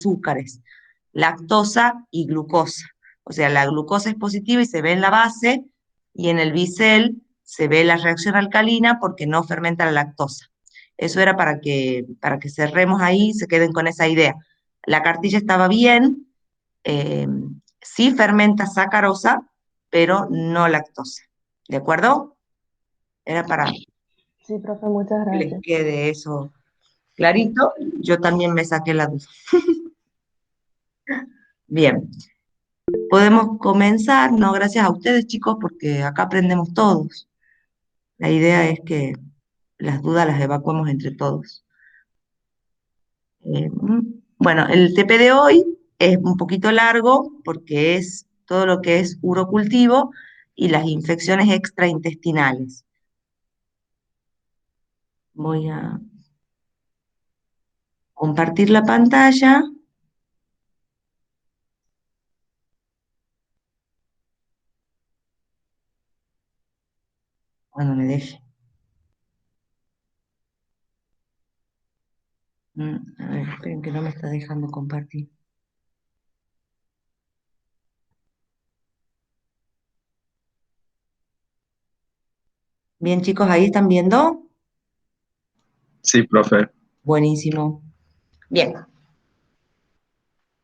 azúcares, lactosa y glucosa. O sea, la glucosa es positiva y se ve en la base, y en el bisel se ve la reacción alcalina porque no fermenta la lactosa. Eso era para que cerremos ahí y se queden con esa idea. La cartilla estaba bien, eh, sí fermenta sacarosa, pero no lactosa. ¿De acuerdo? Era para Sí, profe, muchas que les gracias. quede eso clarito. Yo también me saqué la duda. Bien, podemos comenzar, no gracias a ustedes chicos, porque acá aprendemos todos. La idea es que las dudas las evacuemos entre todos. Bueno, el TP de hoy es un poquito largo porque es todo lo que es urocultivo y las infecciones extraintestinales. Voy a compartir la pantalla cuando me deje. A ver, esperen que no me está dejando compartir. Bien, chicos, ahí están viendo. Sí, profe. Buenísimo. Bien,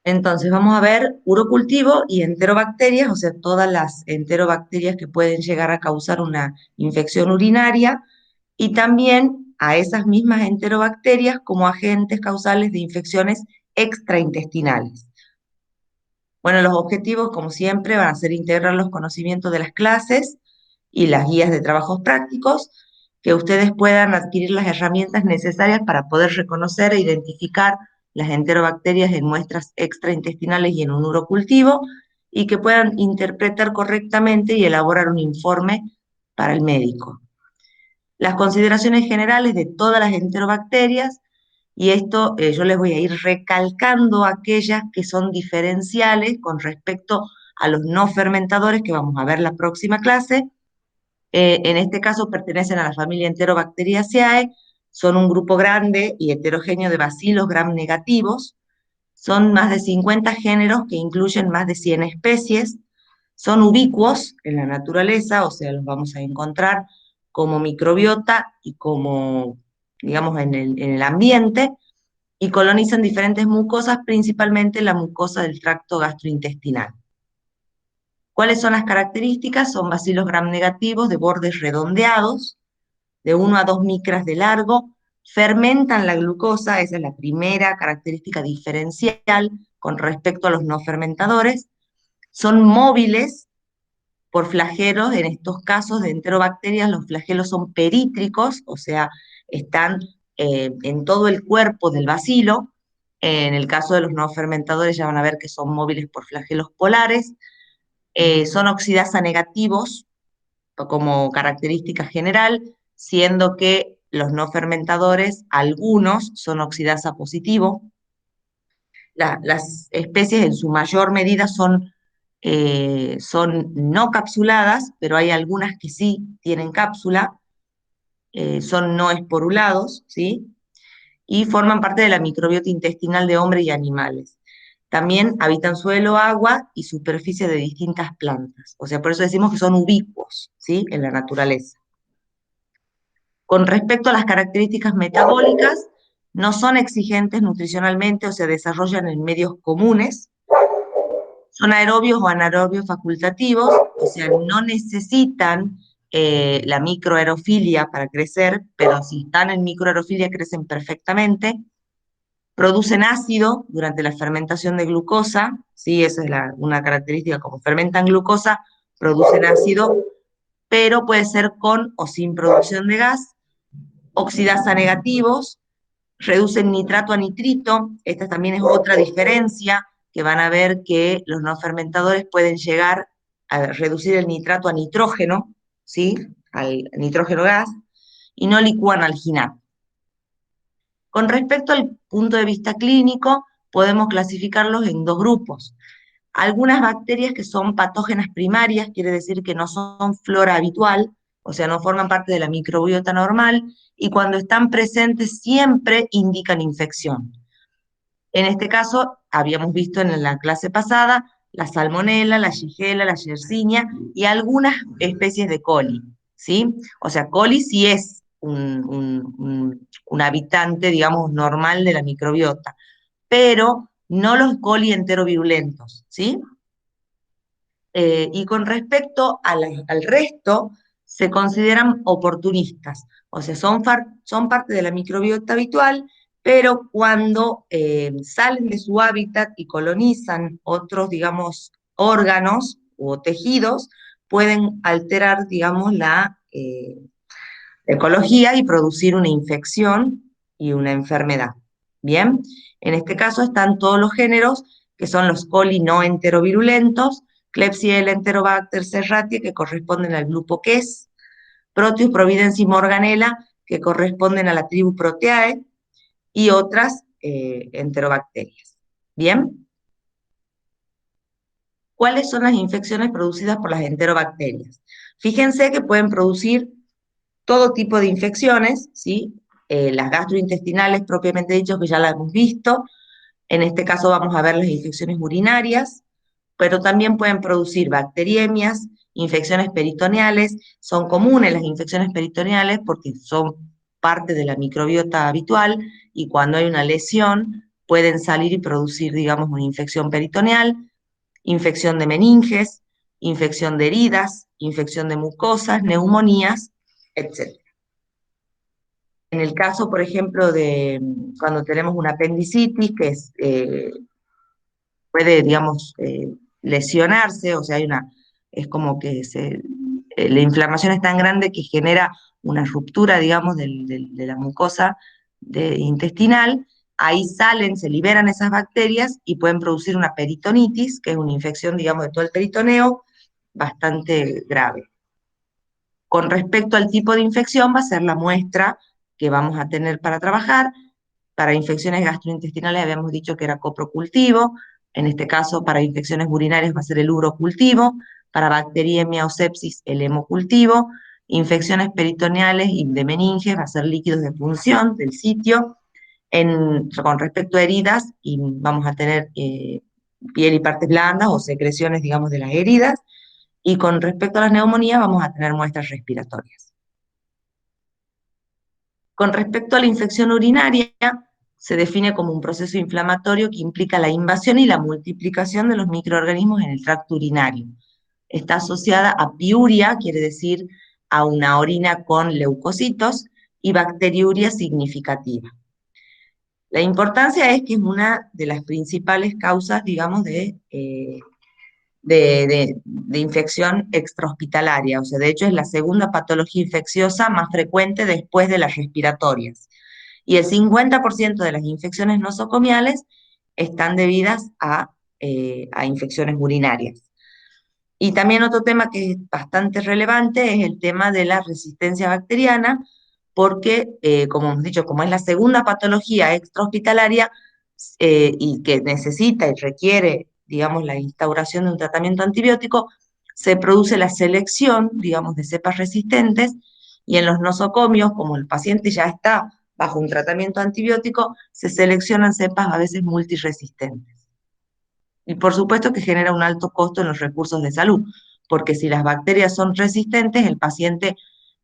entonces vamos a ver urocultivo y enterobacterias, o sea, todas las enterobacterias que pueden llegar a causar una infección urinaria, y también a esas mismas enterobacterias como agentes causales de infecciones extraintestinales. Bueno, los objetivos, como siempre, van a ser integrar los conocimientos de las clases y las guías de trabajos prácticos, que ustedes puedan adquirir las herramientas necesarias para poder reconocer e identificar las enterobacterias en muestras extraintestinales y en un urocultivo, y que puedan interpretar correctamente y elaborar un informe para el médico. Las consideraciones generales de todas las enterobacterias, y esto yo les voy a ir recalcando aquellas que son diferenciales con respecto a los no fermentadores que vamos a ver la próxima clase. En este caso pertenecen a la familia Enterobacteriaceae, son un grupo grande y heterogéneo de bacilos gram negativos, son más de 50 géneros que incluyen más de 100 especies, son ubicuos en la naturaleza, o sea, los vamos a encontrar como microbiota y como, digamos, en el ambiente, y colonizan diferentes mucosas, principalmente la mucosa del tracto gastrointestinal. ¿Cuáles son las características? Son bacilos gram negativos de bordes redondeados, de 1 a 2 micras de largo, fermentan la glucosa, esa es la primera característica diferencial con respecto a los no fermentadores, son móviles por flagelos, en estos casos de enterobacterias los flagelos son perítricos, o sea, están en todo el cuerpo del bacilo. En el caso de los no fermentadores ya van a ver que son móviles por flagelos polares, son oxidasa negativos como característica general, siendo que los no fermentadores, algunos son oxidasa positivo. Las especies en su mayor medida son no capsuladas, pero hay algunas que sí tienen cápsula, son no esporulados, ¿sí? Y forman parte de la microbiota intestinal de hombre y animales. También habitan suelo, agua y superficie de distintas plantas. O sea, por eso decimos que son ubicuos, ¿sí? En la naturaleza. Con respecto a las características metabólicas, no son exigentes nutricionalmente o se desarrollan en medios comunes, son aerobios o anaerobios facultativos, o sea, no necesitan la microaerofilia para crecer, pero si están en microaerofilia crecen perfectamente. Producen ácido durante la fermentación de glucosa, ¿sí? Esa es una característica, como fermentan glucosa, producen ácido, pero puede ser con o sin producción de gas. Oxidasa negativos, reducen nitrato a nitrito, esta también es otra diferencia, que van a ver que los no fermentadores pueden llegar a reducir el nitrato a nitrógeno, ¿sí? Al nitrógeno gas, y no licúan alginato. Con respecto al punto de vista clínico, podemos clasificarlos en dos grupos. Algunas bacterias que son patógenas primarias, quiere decir que no son flora habitual, o sea, no forman parte de la microbiota normal, y cuando están presentes siempre indican infección. En este caso, habíamos visto en la clase pasada la salmonela, la shigella, la yersinia y algunas especies de coli, ¿sí? O sea, coli sí es un habitante, digamos, normal de la microbiota, pero no los coli enterovirulentos, ¿sí? Y con respecto al resto, se consideran oportunistas, o sea, son parte de la microbiota habitual, pero cuando salen de su hábitat y colonizan otros, digamos, órganos o tejidos, pueden alterar, digamos, la ecología y producir una infección y una enfermedad. Bien, en este caso están todos los géneros, que son los coli no enterovirulentos, Klebsiella, Enterobacter, Serratia, que corresponden al grupo QES, Proteus, Providence y Morganella, que corresponden a la tribu Proteae, y otras enterobacterias. Bien, ¿cuáles son las infecciones producidas por las enterobacterias? Fíjense que pueden producir todo tipo de infecciones, ¿sí? Las gastrointestinales propiamente dicho, que ya las hemos visto. En este caso vamos a ver las infecciones urinarias, pero también pueden producir bacteriemias, infecciones peritoneales. Son comunes las infecciones peritoneales porque son parte de la microbiota habitual y cuando hay una lesión pueden salir y producir, digamos, una infección peritoneal, infección de meninges, infección de heridas, infección de mucosas, neumonías, etc. En el caso, por ejemplo, de cuando tenemos una apendicitis, que puede, digamos, lesionarse, o sea, es como que la inflamación es tan grande que genera una ruptura, digamos, de la mucosa intestinal, ahí salen, se liberan esas bacterias y pueden producir una peritonitis, que es una infección, digamos, de todo el peritoneo, bastante grave. Con respecto al tipo de infección, va a ser la muestra que vamos a tener para trabajar. Para infecciones gastrointestinales habíamos dicho que era coprocultivo, en este caso para infecciones urinarias va a ser el urocultivo, para bacteriemia o sepsis el hemocultivo, infecciones peritoneales y de meninges va a ser líquidos de punción del sitio. Con respecto a heridas, y vamos a tener piel y partes blandas o secreciones, digamos, de las heridas, y con respecto a las neumonías vamos a tener muestras respiratorias. Con respecto a la infección urinaria, se define como un proceso inflamatorio que implica la invasión y la multiplicación de los microorganismos en el tracto urinario. Está asociada a piuria, quiere decir a una orina con leucocitos, y bacteriuria significativa. La importancia es que es una de las principales causas, digamos, de infección extrahospitalaria, o sea, de hecho es la segunda patología infecciosa más frecuente después de las respiratorias. Y el 50% de las infecciones nosocomiales están debidas a infecciones urinarias. Y también otro tema que es bastante relevante es el tema de la resistencia bacteriana, porque, como hemos dicho, como es la segunda patología extrahospitalaria y que necesita y requiere, digamos, la instauración de un tratamiento antibiótico, se produce la selección, digamos, de cepas resistentes, y en los nosocomios, como el paciente ya está bajo un tratamiento antibiótico, se seleccionan cepas a veces multiresistentes. Y por supuesto que genera un alto costo en los recursos de salud, porque si las bacterias son resistentes, el paciente,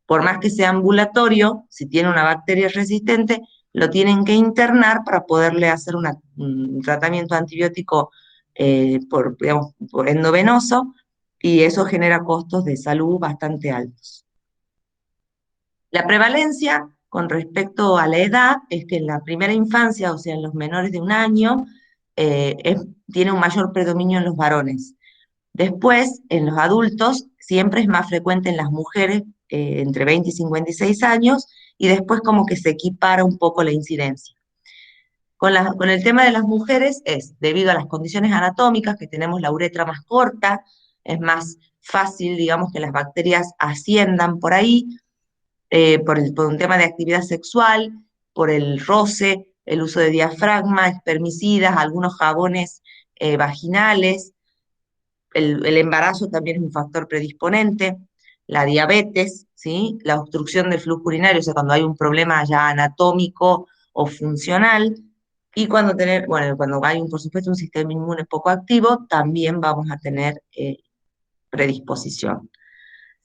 por más que sea ambulatorio, si tiene una bacteria resistente, lo tienen que internar para poderle hacer un tratamiento antibiótico digamos, por endovenoso, y eso genera costos de salud bastante altos. La prevalencia con respecto a la edad es que en la primera infancia, o sea, en los menores de un año, tiene un mayor predominio en los varones. Después, en los adultos, siempre es más frecuente en las mujeres entre 20 y 56 años, y después como que se equipara un poco la incidencia. Con el tema de las mujeres es debido a las condiciones anatómicas, que tenemos la uretra más corta, es más fácil, digamos, que las bacterias asciendan por ahí, por un tema de actividad sexual, por el roce, el uso de diafragma, espermicidas, algunos jabones vaginales, el embarazo también es un factor predisponente, la diabetes, ¿sí? La obstrucción del flujo urinario, o sea, cuando hay un problema ya anatómico o funcional, Y cuando hay, por supuesto, un sistema inmune poco activo, también vamos a tener predisposición.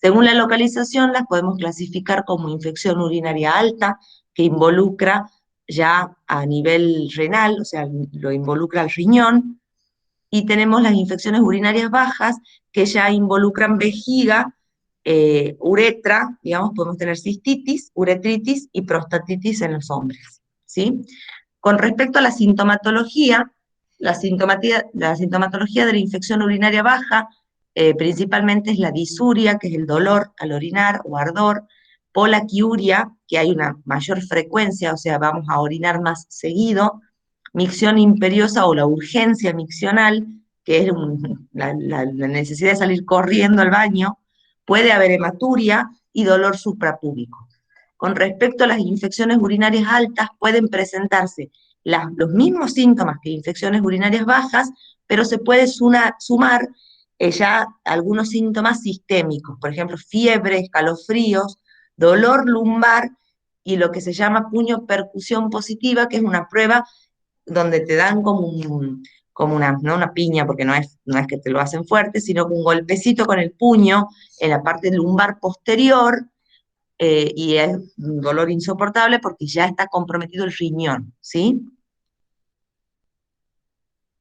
Según la localización, las podemos clasificar como infección urinaria alta, que involucra ya a nivel renal, o sea, lo involucra al riñón, y tenemos las infecciones urinarias bajas, que ya involucran vejiga, uretra, digamos, podemos tener cistitis, uretritis y prostatitis en los hombres, ¿sí? Con respecto a la sintomatología de la infección urinaria baja, principalmente es la disuria, que es el dolor al orinar o ardor, polaquiuria, que hay una mayor frecuencia, o sea, vamos a orinar más seguido, micción imperiosa o la urgencia miccional, que es la necesidad de salir corriendo al baño, puede haber hematuria y dolor suprapúbico. Con respecto a las infecciones urinarias altas, pueden presentarse los mismos síntomas que infecciones urinarias bajas, pero se puede sumar ya algunos síntomas sistémicos, por ejemplo, fiebre, escalofríos, dolor lumbar y lo que se llama puño percusión positiva, que es una prueba donde te dan como una, no una piña, porque no es que te lo hacen fuerte, sino que un golpecito con el puño en la parte lumbar posterior, y es un dolor insoportable porque ya está comprometido el riñón, ¿sí?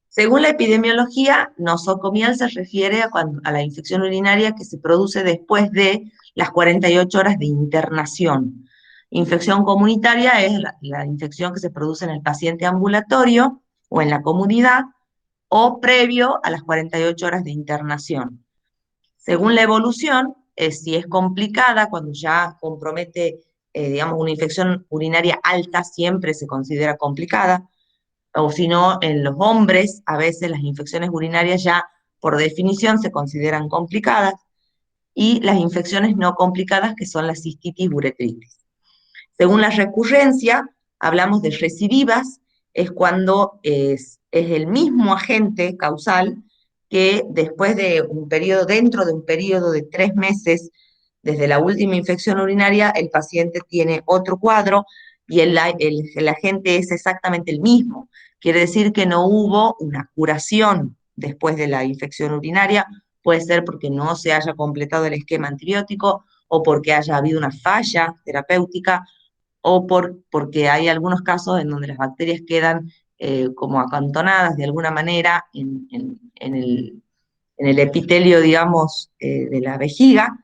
Según la epidemiología, nosocomial se refiere a la infección urinaria que se produce después de las 48 horas de internación. Infección comunitaria es la infección que se produce en el paciente ambulatorio o en la comunidad o previo a las 48 horas de internación. Según la evolución, si es complicada, cuando ya compromete, digamos, una infección urinaria alta, siempre se considera complicada, o si no, en los hombres, a veces las infecciones urinarias ya, por definición, se consideran complicadas, y las infecciones no complicadas, que son las cistitis uretritis. Según la recurrencia, hablamos de recidivas, es cuando es el mismo agente causal que después de un periodo, dentro de un periodo de 3 meses, desde la última infección urinaria, el paciente tiene otro cuadro y el agente es exactamente el mismo. Quiere decir que no hubo una curación después de la infección urinaria, puede ser porque no se haya completado el esquema antibiótico o porque haya habido una falla terapéutica o porque hay algunos casos en donde las bacterias quedan como acantonadas de alguna manera en el epitelio, digamos, de la vejiga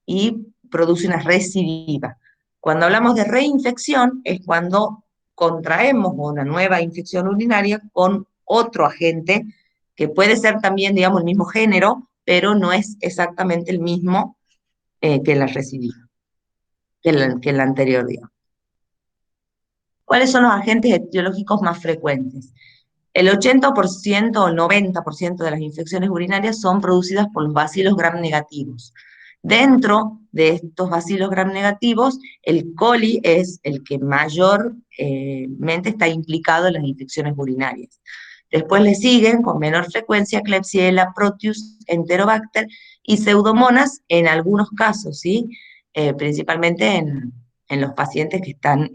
y produce una recidiva. Cuando hablamos de reinfección es cuando contraemos una nueva infección urinaria con otro agente, que puede ser también, digamos, el mismo género, pero no es exactamente el mismo que la recidiva, que la anterior, digamos. ¿Cuáles son los agentes etiológicos más frecuentes? El 80% o el 90% de las infecciones urinarias son producidas por los bacilos gram negativos. Dentro de estos bacilos gram negativos, el coli es el que mayormente está implicado en las infecciones urinarias. Después le siguen con menor frecuencia Klebsiella, Proteus, Enterobacter y Pseudomonas en algunos casos, ¿sí? Principalmente en los pacientes que están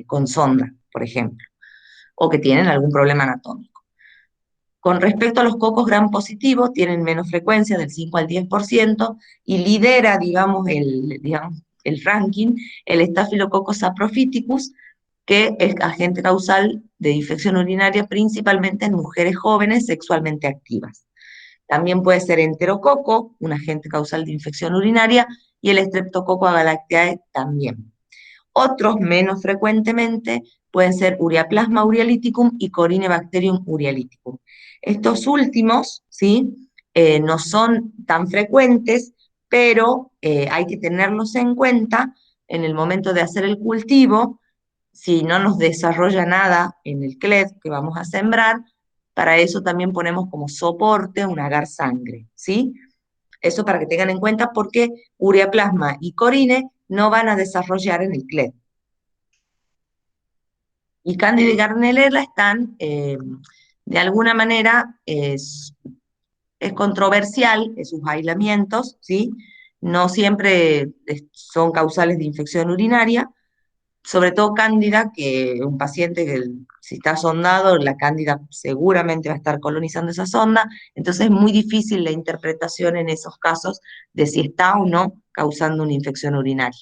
con sonda, por ejemplo, o que tienen algún problema anatómico. Con respecto a los cocos gram positivos, tienen menos frecuencia, del 5 al 10%, y lidera, digamos, el ranking, el Staphylococcus saprophyticus, que es agente causal de infección urinaria principalmente en mujeres jóvenes sexualmente activas. También puede ser enterococo, un agente causal de infección urinaria, y el Streptococcus agalactiae también. Otros, menos frecuentemente, pueden ser Ureaplasma urealyticum y Corynebacterium urealyticum. Estos últimos, ¿sí? No son tan frecuentes, pero hay que tenerlos en cuenta en el momento de hacer el cultivo. Si no nos desarrolla nada en el cled que vamos a sembrar, para eso también ponemos como soporte un agar sangre, ¿sí? Eso para que tengan en cuenta, porque ureaplasma y corine no van a desarrollar en el cled. Y Cándida y Gardnerella están, de alguna manera, es controversial en sus aislamientos, ¿sí? No siempre son causales de infección urinaria, sobre todo cándida, que un paciente que si está sondado, la cándida seguramente va a estar colonizando esa sonda, entonces es muy difícil la interpretación en esos casos de si está o no causando una infección urinaria.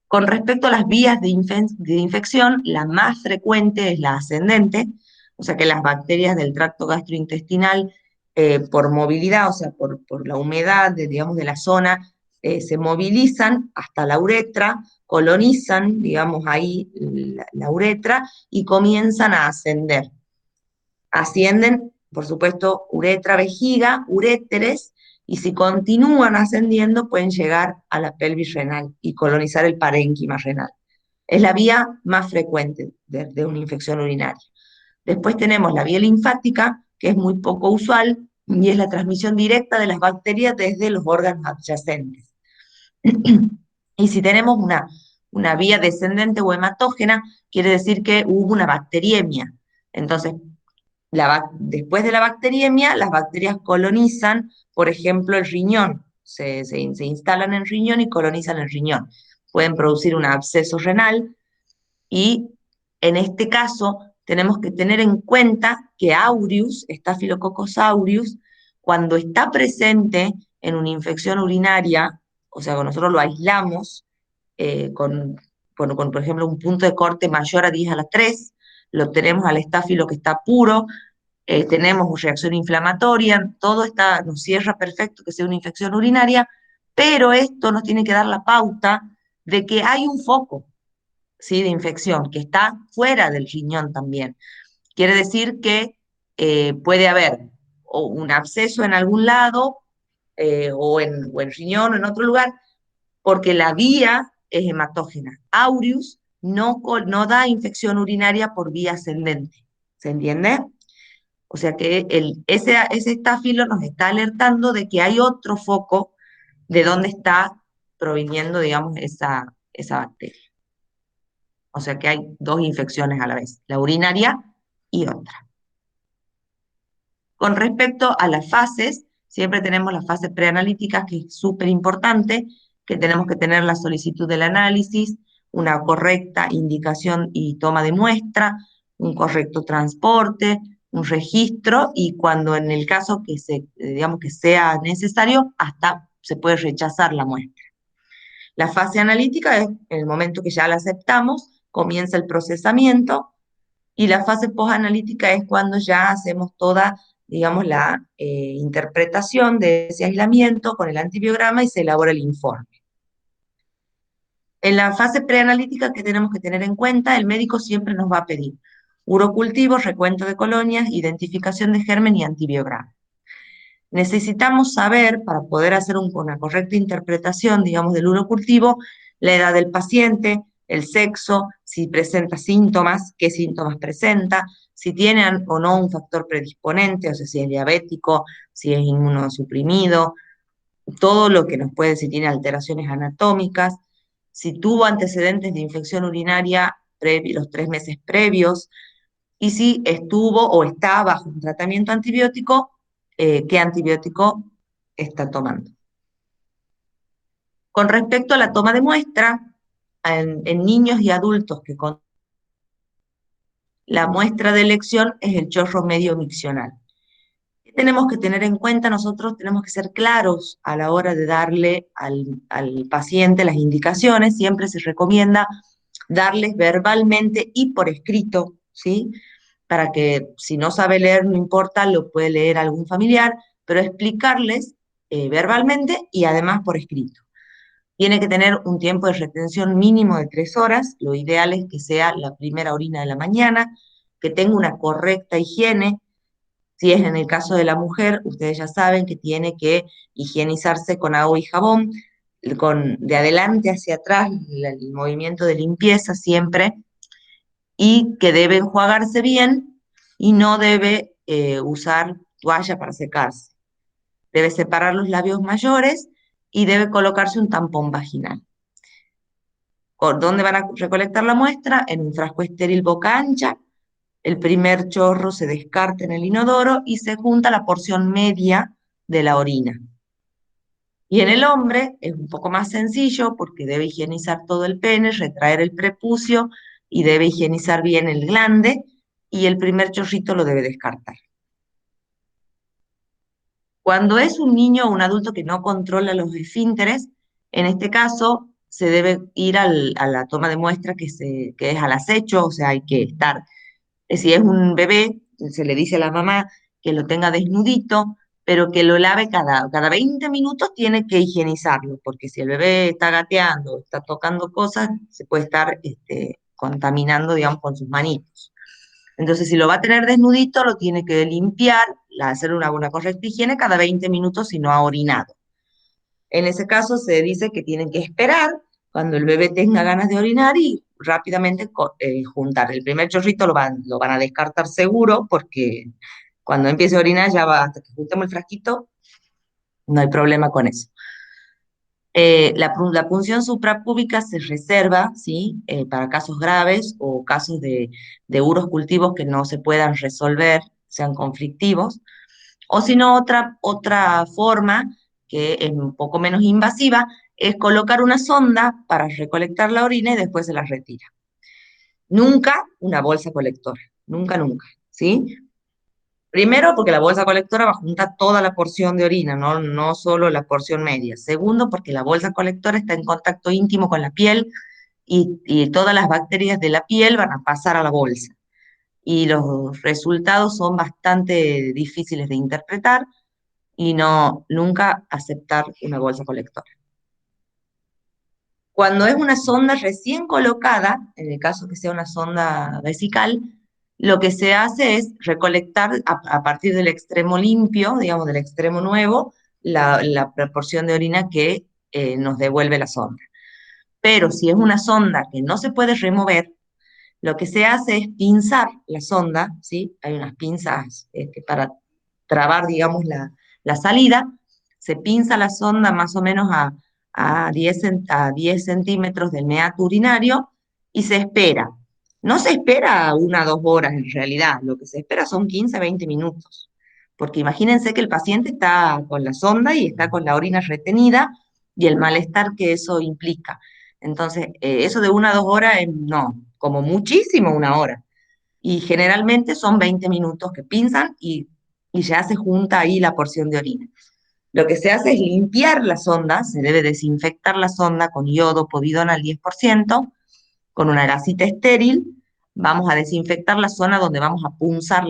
Con respecto a las vías de infección, la más frecuente es la ascendente, o sea que las bacterias del tracto gastrointestinal, por movilidad, o sea, por la humedad, digamos, de la zona, se movilizan hasta la uretra, colonizan, digamos, ahí la uretra y comienzan a ascender. Ascienden, por supuesto, uretra, vejiga, uréteres, y si continúan ascendiendo pueden llegar a la pelvis renal y colonizar el parénquima renal. Es la vía más frecuente de una infección urinaria. Después tenemos la vía linfática, que es muy poco usual, y es la transmisión directa de las bacterias desde los órganos adyacentes. Y si tenemos una vía descendente o hematógena, quiere decir que hubo una bacteriemia. Entonces, después de la bacteriemia, las bacterias colonizan, por ejemplo, el riñón. Se instalan en el riñón y colonizan el riñón. Pueden producir un absceso renal y en este caso tenemos que tener en cuenta que aureus, Staphylococcus aureus, cuando está presente en una infección urinaria, o sea, cuando nosotros lo aislamos con, por ejemplo, un punto de corte mayor a 10 a la 3, lo tenemos al estáfilo que está puro, tenemos reacción inflamatoria, todo nos cierra perfecto que sea una infección urinaria, pero esto nos tiene que dar la pauta de que hay un foco, ¿sí?, de infección que está fuera del riñón también. Quiere decir que puede haber o un absceso en algún lado, o en riñón o en otro lugar, porque la vía es hematógena. Aureus no da infección urinaria por vía ascendente. ¿Se entiende? O sea que ese estáfilo nos está alertando de que hay otro foco de donde está proviniendo, digamos, esa bacteria. O sea que hay dos infecciones a la vez, la urinaria y otra. Con respecto a las fases, siempre tenemos las fases preanalíticas, que es súper importante, que tenemos que tener la solicitud del análisis, una correcta indicación y toma de muestra, un correcto transporte, un registro, y cuando en el caso digamos que sea necesario, hasta se puede rechazar la muestra. La fase analítica es en el momento que ya la aceptamos, comienza el procesamiento, y la fase posanalítica es cuando ya hacemos toda, digamos, la interpretación de ese aislamiento con el antibiograma y se elabora el informe. En la fase preanalítica, que tenemos que tener en cuenta, el médico siempre nos va a pedir urocultivo, recuento de colonias, identificación de germen y antibiograma. Necesitamos saber, para poder hacer una correcta interpretación, digamos, del urocultivo, la edad del paciente, el sexo, si presenta síntomas, qué síntomas presenta, si tienen o no un factor predisponente, o sea, si es diabético, si es inmunosuprimido, todo lo que nos puede, si tiene alteraciones anatómicas, si tuvo antecedentes de infección urinaria los 3 meses previos, y si estuvo o está bajo un tratamiento antibiótico, qué antibiótico está tomando. Con respecto a la toma de muestra, en niños y adultos la muestra de elección es el chorro medio miccional. ¿Qué tenemos que tener en cuenta? Nosotros tenemos que ser claros a la hora de darle al paciente las indicaciones. Siempre se recomienda darles verbalmente y por escrito, ¿sí?, para que si no sabe leer, no importa, lo puede leer algún familiar, pero explicarles verbalmente y además por escrito. Tiene que tener un tiempo de retención mínimo de 3 horas, lo ideal es que sea la primera orina de la mañana, que tenga una correcta higiene. Si es en el caso de la mujer, ustedes ya saben que tiene que higienizarse con agua y jabón, de adelante hacia atrás, el movimiento de limpieza siempre, y que debe enjuagarse bien y no debe usar toalla para secarse. Debe separar los labios mayores y debe colocarse un tampón vaginal. ¿Dónde van a recolectar la muestra? En un frasco estéril boca ancha. El primer chorro se descarta en el inodoro y se junta la porción media de la orina. Y en el hombre es un poco más sencillo porque debe higienizar todo el pene, retraer el prepucio y debe higienizar bien el glande y el primer chorrito lo debe descartar. Cuando es un niño o un adulto que no controla los esfínteres, en este caso se debe ir a la toma de muestra que es al acecho, o sea, hay que estar. Si es un bebé, se le dice a la mamá que lo tenga desnudito, pero que lo lave cada 20 minutos, tiene que higienizarlo, porque si el bebé está gateando, está tocando cosas, se puede estar contaminando, digamos, con sus manitos. Entonces, si lo va a tener desnudito, lo tiene que limpiar, hacer una correcta higiene cada 20 minutos si no ha orinado. En ese caso se dice que tienen que esperar cuando el bebé tenga ganas de orinar y rápidamente juntar. El primer chorrito lo van a descartar seguro porque cuando empiece a orinar ya va, hasta que juntemos el frasquito, no hay problema con eso. La punción suprapúbica se reserva, ¿sí? Para casos graves o casos de uros cultivos que no se puedan resolver, sean conflictivos. O si no, otra forma, que es un poco menos invasiva, es colocar una sonda para recolectar la orina y después se la retira. Nunca una bolsa colectora, nunca, nunca, ¿sí? Primero, porque la bolsa colectora va a juntar toda la porción de orina, no solo la porción media. Segundo, porque la bolsa colectora está en contacto íntimo con la piel y todas las bacterias de la piel van a pasar a la bolsa. Y los resultados son bastante difíciles de interpretar y nunca aceptar una bolsa colectora. Cuando es una sonda recién colocada, en el caso que sea una sonda vesical, lo que se hace es recolectar a partir del extremo limpio, digamos del extremo nuevo, la proporción de orina que nos devuelve la sonda. Pero si es una sonda que no se puede remover, lo que se hace es pinzar la sonda, ¿sí? Hay unas pinzas para trabar, digamos, la salida. Se pinza la sonda más o menos a 10 centímetros del meato urinario y se espera. No se espera 1 o 2 horas en realidad, lo que se espera son 15, 20 minutos. Porque imagínense que el paciente está con la sonda y está con la orina retenida y el malestar que eso implica. Entonces, eso de 1 a 2 horas, no, como muchísimo 1 hora. Y generalmente son 20 minutos que pinzan y ya se junta ahí la porción de orina. Lo que se hace es limpiar la sonda, se debe desinfectar la sonda con yodo, povidona al 10%, con una gasita estéril, vamos a desinfectar la zona donde vamos a punzar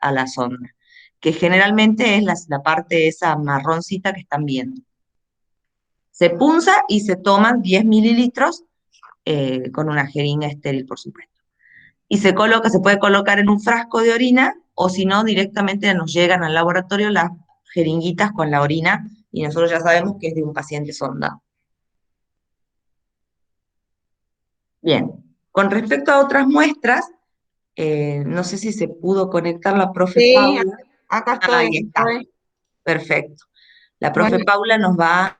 a la sonda, que generalmente es la parte esa marroncita que están viendo. Se punza y se toman 10 mililitros con una jeringa estéril, por supuesto. Y se puede colocar en un frasco de orina, o si no, directamente nos llegan al laboratorio las jeringuitas con la orina, y nosotros ya sabemos que es de un paciente sonda. Bien, con respecto a otras muestras, no sé si se pudo conectar la profe Sí, Paula. acá Ahí estoy, está, perfecto. La profe Bueno, Paula nos va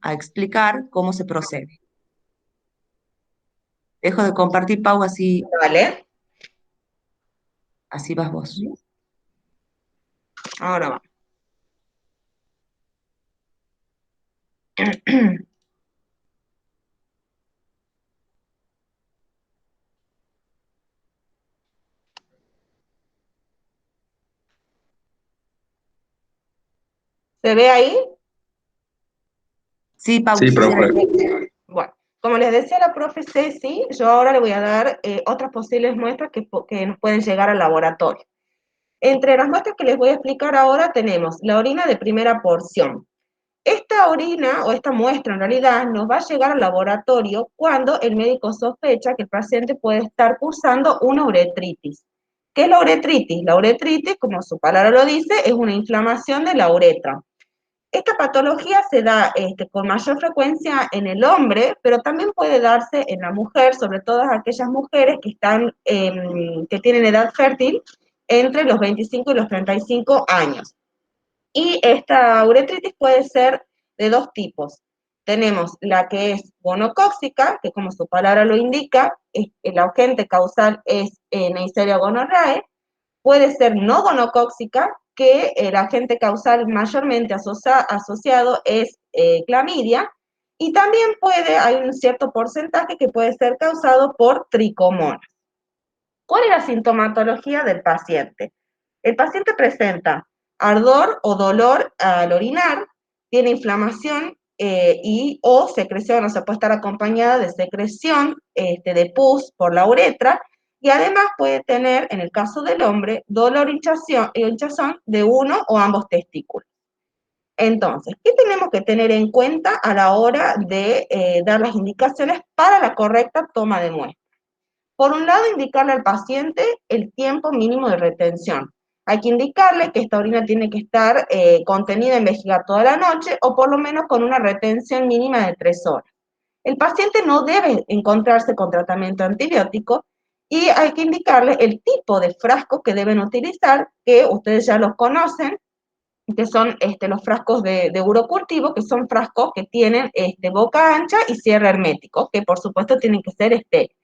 a explicar cómo se procede. Dejo de compartir, Pau, vale, así vas vos. ahora va. ¿Se ve ahí? Sí, Pau, Sí, sí se profe. ve. Bueno, como les decía la profe Ceci, yo ahora le voy a dar otras posibles muestras que nos pueden llegar al laboratorio. Entre las muestras que les voy a explicar ahora tenemos la orina de primera porción. Esta orina o esta muestra en realidad nos va a llegar al laboratorio cuando el médico sospecha que el paciente puede estar cursando una uretritis. ¿Qué es la uretritis? La uretritis, como su palabra lo dice, es una inflamación de la uretra. Esta patología se da con mayor frecuencia en el hombre, pero también puede darse en la mujer, sobre todo aquellas mujeres que tienen edad fértil entre los 25 y los 35 años. Y esta uretritis puede ser de dos tipos. Tenemos la que es gonocóxica, que como su palabra lo indica, el agente causal es Neisseria gonorrhoeae. Puede ser no gonocóxica, que el agente causal mayormente asociado es clamidia, y también hay un cierto porcentaje que puede ser causado por tricomonas. ¿Cuál es la sintomatología del paciente? El paciente presenta ardor o dolor al orinar, tiene inflamación o secreción, o sea, puede estar acompañada de secreción de pus por la uretra, y además puede tener, en el caso del hombre, dolor y hinchazón de uno o ambos testículos. Entonces, ¿qué tenemos que tener en cuenta a la hora de dar las indicaciones para la correcta toma de muestra? Por un lado, indicarle al paciente el tiempo mínimo de retención. Hay que indicarle que esta orina tiene que estar contenida en vejiga toda la noche, o por lo menos con una retención mínima de 3 horas. El paciente no debe encontrarse con tratamiento antibiótico, y hay que indicarle el tipo de frasco que deben utilizar, que ustedes ya los conocen, que son los frascos de urocultivo, que son frascos que tienen boca ancha y cierre hermético, que por supuesto tienen que ser estériles.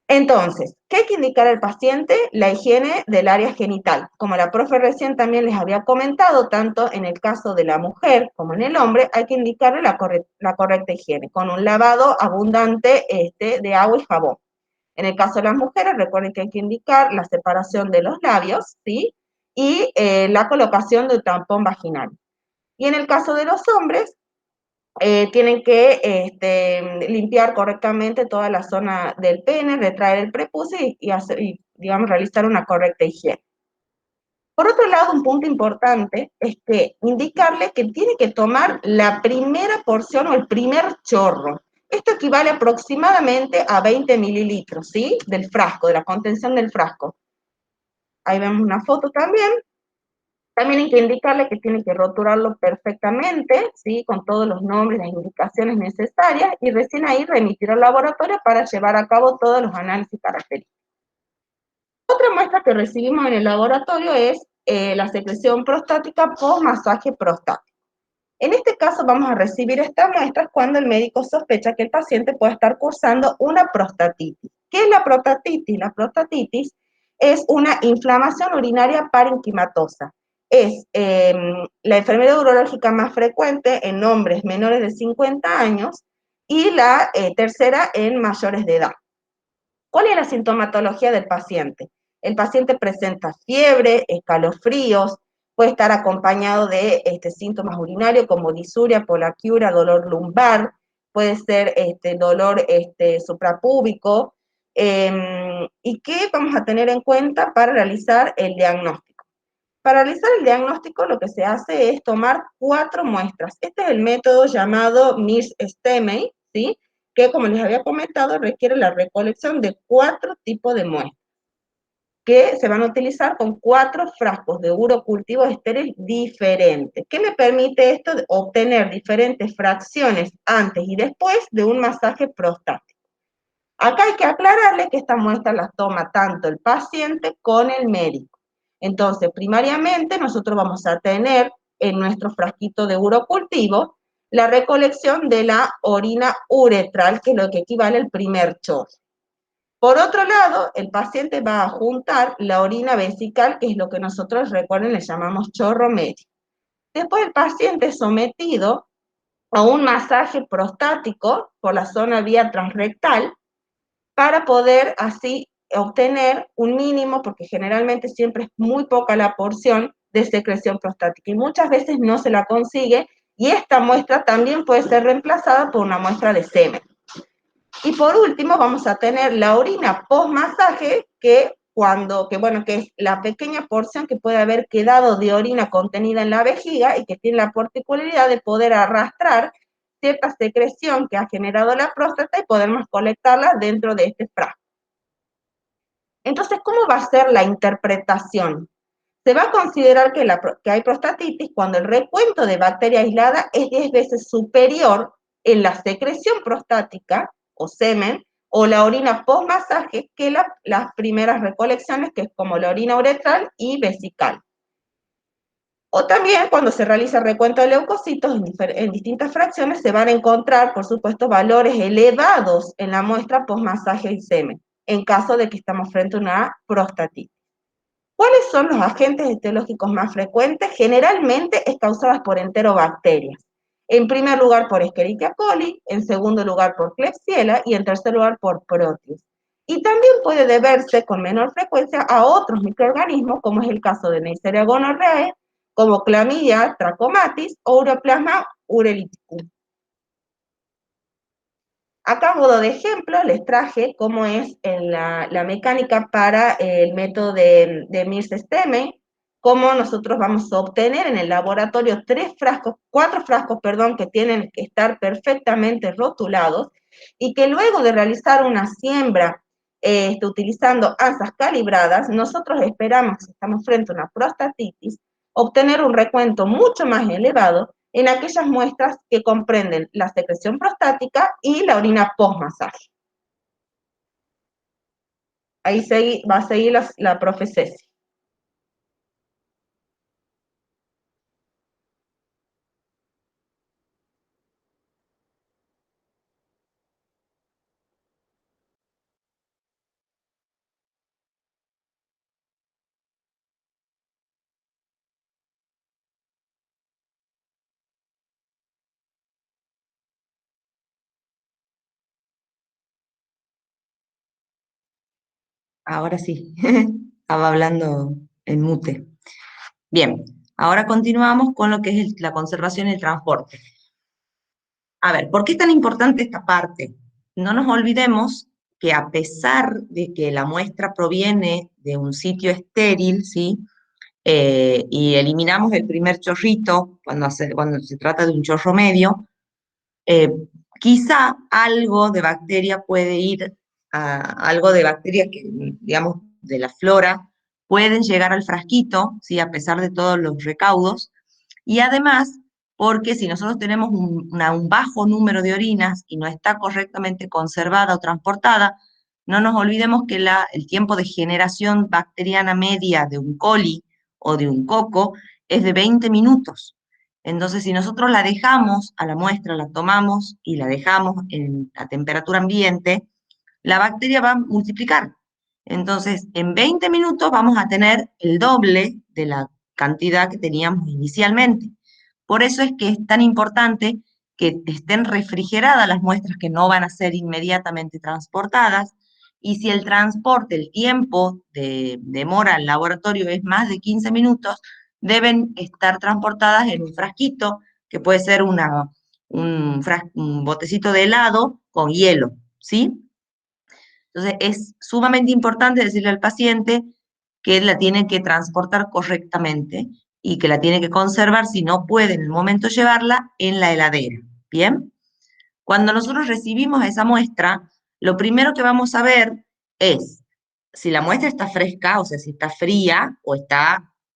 Entonces, ¿qué hay que indicar al paciente? La higiene del área genital. Como la profe recién también les había comentado, tanto en el caso de la mujer como en el hombre, hay que indicarle la correcta higiene, con un lavado abundante de agua y jabón. En el caso de las mujeres, recuerden que hay que indicar la separación de los labios, ¿sí? Y la colocación del tampón vaginal. Y en el caso de los hombres, tienen que limpiar correctamente toda la zona del pene, retraer el prepucio y, digamos, realizar una correcta higiene. Por otro lado, un punto importante es que indicarle que tiene que tomar la primera porción o el primer chorro. Esto equivale aproximadamente a 20 mililitros, ¿sí? Del frasco, de la contención del frasco. Ahí vemos una foto también. También hay que indicarle que tiene que roturarlo perfectamente, ¿sí? Con todos los nombres, las indicaciones necesarias, y recién ahí remitir al laboratorio para llevar a cabo todos los análisis característicos. Otra muestra que recibimos en el laboratorio es la secreción prostática post masaje prostático. En este caso vamos a recibir estas muestras cuando el médico sospecha que el paciente puede estar cursando una prostatitis. ¿Qué es la prostatitis? La prostatitis es una inflamación urinaria parenquimatosa. Es la enfermedad urológica más frecuente en hombres menores de 50 años y la tercera en mayores de edad. ¿Cuál es la sintomatología del paciente? El paciente presenta fiebre, escalofríos, puede estar acompañado de síntomas urinarios como disuria, polaquiuria, dolor lumbar, puede ser dolor suprapúbico. ¿Y qué vamos a tener en cuenta para realizar el diagnóstico? Para realizar el diagnóstico lo que se hace es tomar 4 muestras. Este es el método llamado Mirs-Stemey, ¿sí? Que, como les había comentado, requiere la recolección de 4 tipos de muestras, que se van a utilizar con 4 frascos de urocultivo estéril diferentes. ¿Qué me permite esto? Obtener diferentes fracciones antes y después de un masaje prostático. Acá hay que aclararle que esta muestra las toma tanto el paciente con el médico. Entonces, primariamente, nosotros vamos a tener en nuestro frasquito de urocultivo la recolección de la orina uretral, que es lo que equivale al primer chorro. Por otro lado, el paciente va a juntar la orina vesical, que es lo que nosotros, recuerden, le llamamos chorro medio. Después el paciente es sometido a un masaje prostático por la zona vía transrectal para poder así obtener un mínimo, porque generalmente siempre es muy poca la porción de secreción prostática y muchas veces no se la consigue, y esta muestra también puede ser reemplazada por una muestra de semen. Y por último vamos a tener la orina post-masaje, que es la pequeña porción que puede haber quedado de orina contenida en la vejiga y que tiene la particularidad de poder arrastrar cierta secreción que ha generado la próstata y podemos colectarla dentro de este frasco. Entonces, ¿cómo va a ser la interpretación? Se va a considerar que hay prostatitis cuando el recuento de bacteria aislada es 10 veces superior en la secreción prostática o semen o la orina post-masaje que las primeras recolecciones, que es como la orina uretral y vesical. O también cuando se realiza el recuento de leucocitos en distintas fracciones se van a encontrar, por supuesto, valores elevados en la muestra post-masaje y semen, en caso de que estamos frente a una prostatitis. ¿Cuáles son los agentes etiológicos más frecuentes? Generalmente es causadas por enterobacterias. En primer lugar por Escherichia coli, en segundo lugar por Klebsiella y en tercer lugar por Proteus. Y también puede deberse con menor frecuencia a otros microorganismos, como es el caso de Neisseria gonorrhoeae, como Chlamydia trachomatis o Ureaplasma urolithicum. Acá a modo de ejemplo les traje cómo es la mecánica para el método de Mears-Stemme, cómo nosotros vamos a obtener en el laboratorio 4 frascos, que tienen que estar perfectamente rotulados y que luego de realizar una siembra utilizando asas calibradas, nosotros esperamos, si estamos frente a una prostatitis, obtener un recuento mucho más elevado en aquellas muestras que comprenden la secreción prostática y la orina post-masaje. Ahí va a seguir la profe Ceci. Ahora sí, estaba hablando en mute. Bien, ahora continuamos con lo que es la conservación y el transporte. A ver, ¿por qué es tan importante esta parte? No nos olvidemos que a pesar de que la muestra proviene de un sitio estéril, ¿sí? Y eliminamos el primer chorrito cuando se trata de un chorro medio, eh, quizá algo de bacteria puede ir, algo de bacterias que, digamos, de la flora, pueden llegar al frasquito, ¿sí? A pesar de todos los recaudos, y además, porque si nosotros tenemos un bajo número de orinas y no está correctamente conservada o transportada, no nos olvidemos que el tiempo de generación bacteriana media de un coli o de un coco es de 20 minutos. Entonces, si nosotros la dejamos a la muestra, la tomamos y la dejamos en la temperatura ambiente, la bacteria va a multiplicar. Entonces, en 20 minutos vamos a tener el doble de la cantidad que teníamos inicialmente. Por eso es que es tan importante que estén refrigeradas las muestras que no van a ser inmediatamente transportadas, y si el transporte, el tiempo de demora al laboratorio es más de 15 minutos, deben estar transportadas en un frasquito, que puede ser un botecito de helado con hielo, ¿sí? Entonces, es sumamente importante decirle al paciente que la tiene que transportar correctamente y que la tiene que conservar, si no puede en el momento llevarla, en la heladera. ¿Bien? Cuando nosotros recibimos esa muestra, lo primero que vamos a ver es si la muestra está fresca, o sea, si está fría, o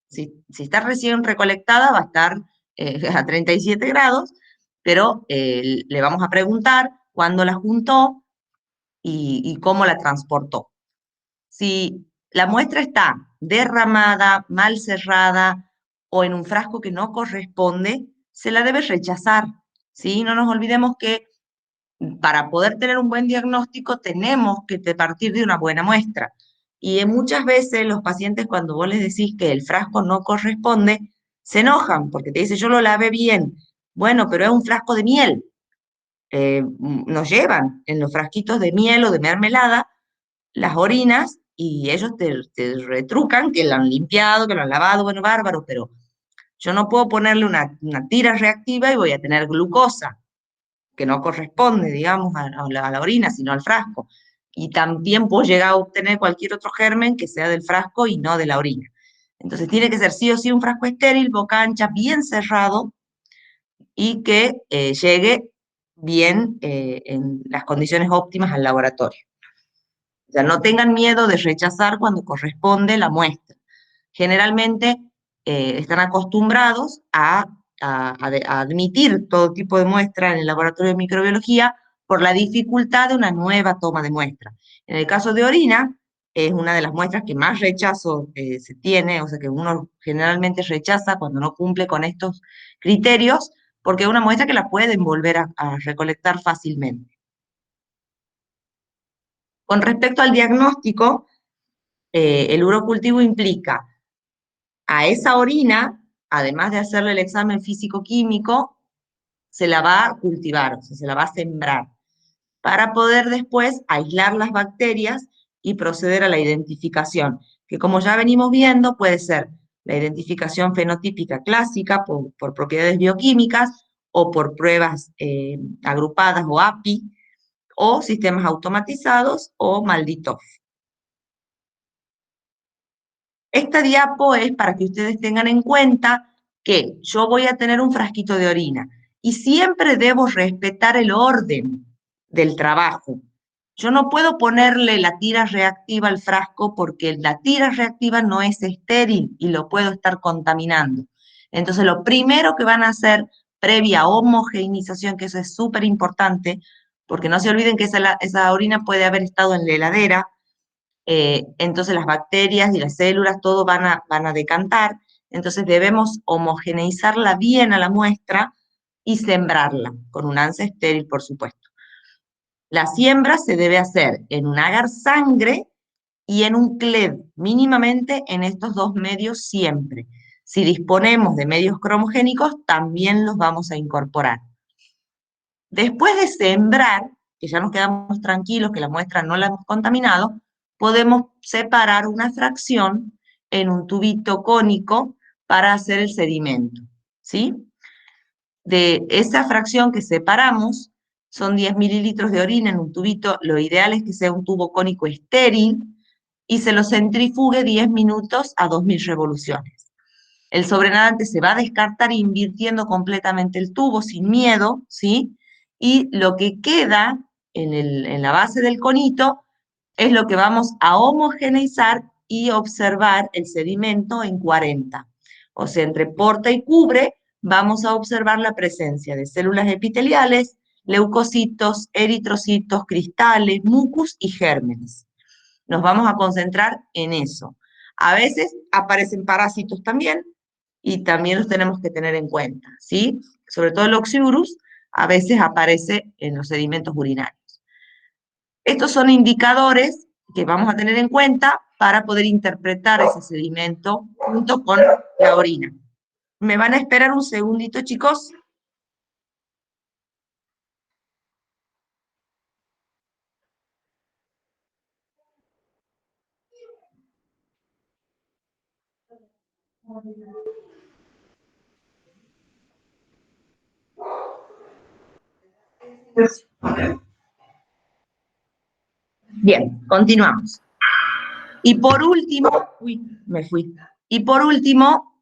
si está recién recolectada, va a estar a 37 grados, pero le vamos a preguntar cuándo la juntó y cómo la transportó. Si la muestra está derramada, mal cerrada o en un frasco que no corresponde, se la debe rechazar, ¿sí? No nos olvidemos que para poder tener un buen diagnóstico tenemos que partir de una buena muestra. Y muchas veces los pacientes, cuando vos les decís que el frasco no corresponde, se enojan porque te dicen, yo lo lavé bien. Bueno, pero es un frasco de miel. Nos llevan en los frasquitos de miel o de mermelada las orinas y ellos te retrucan que lo han limpiado, que lo han lavado, bueno, bárbaro, pero yo no puedo ponerle una tira reactiva y voy a tener glucosa, que no corresponde, digamos, a la orina, sino al frasco. Y también puedo llegar a obtener cualquier otro germen que sea del frasco y no de la orina. Entonces tiene que ser sí o sí un frasco estéril, boca ancha, bien cerrado y que llegue bien en las condiciones óptimas al laboratorio. O sea, no tengan miedo de rechazar cuando corresponde la muestra. Generalmente están acostumbrados a admitir todo tipo de muestra en el laboratorio de microbiología por la dificultad de una nueva toma de muestra. En el caso de orina, es una de las muestras que más rechazo se tiene, o sea que uno generalmente rechaza cuando no cumple con estos criterios, porque es una muestra que la pueden volver a recolectar fácilmente. Con respecto al diagnóstico, el urocultivo implica a esa orina, además de hacerle el examen físico-químico, se la va a cultivar, o sea, se la va a sembrar, para poder después aislar las bacterias y proceder a la identificación, que como ya venimos viendo, puede ser la identificación fenotípica clásica por propiedades bioquímicas o por pruebas agrupadas o API, o sistemas automatizados o MALDI-TOF. Esta diapo es para que ustedes tengan en cuenta que yo voy a tener un frasquito de orina y siempre debo respetar el orden del trabajo. Yo no puedo ponerle la tira reactiva al frasco porque la tira reactiva no es estéril y lo puedo estar contaminando. Entonces, lo primero que van a hacer previa homogeneización, que eso es súper importante, porque no se olviden que esa orina puede haber estado en la heladera, entonces las bacterias y las células, todo van a decantar, entonces debemos homogeneizarla bien a la muestra y sembrarla, con un ANSA estéril, por supuesto. La siembra se debe hacer en un agar sangre y en un CLED, mínimamente en estos dos medios siempre. Si disponemos de medios cromogénicos, también los vamos a incorporar. Después de sembrar, que ya nos quedamos tranquilos que la muestra no la hemos contaminado, podemos separar una fracción en un tubito cónico para hacer el sedimento, ¿sí? De esa fracción que separamos, son 10 mililitros de orina en un tubito, lo ideal es que sea un tubo cónico estéril, y se lo centrifugue 10 minutos a 2000 revoluciones. El sobrenadante se va a descartar invirtiendo completamente el tubo sin miedo, ¿sí? Y lo que queda en la base del conito es lo que vamos a homogeneizar y observar el sedimento en 40. O sea, entre porta y cubre vamos a observar la presencia de células epiteliales, leucocitos, eritrocitos, cristales, mucus y gérmenes. Nos vamos a concentrar en eso. A veces aparecen parásitos también, y también los tenemos que tener en cuenta, ¿sí? Sobre todo el Oxyurus a veces aparece en los sedimentos urinarios. Estos son indicadores que vamos a tener en cuenta para poder interpretar ese sedimento junto con la orina. ¿Me van a esperar un segundito, chicos? Bien, continuamos. Y por último, Y por último,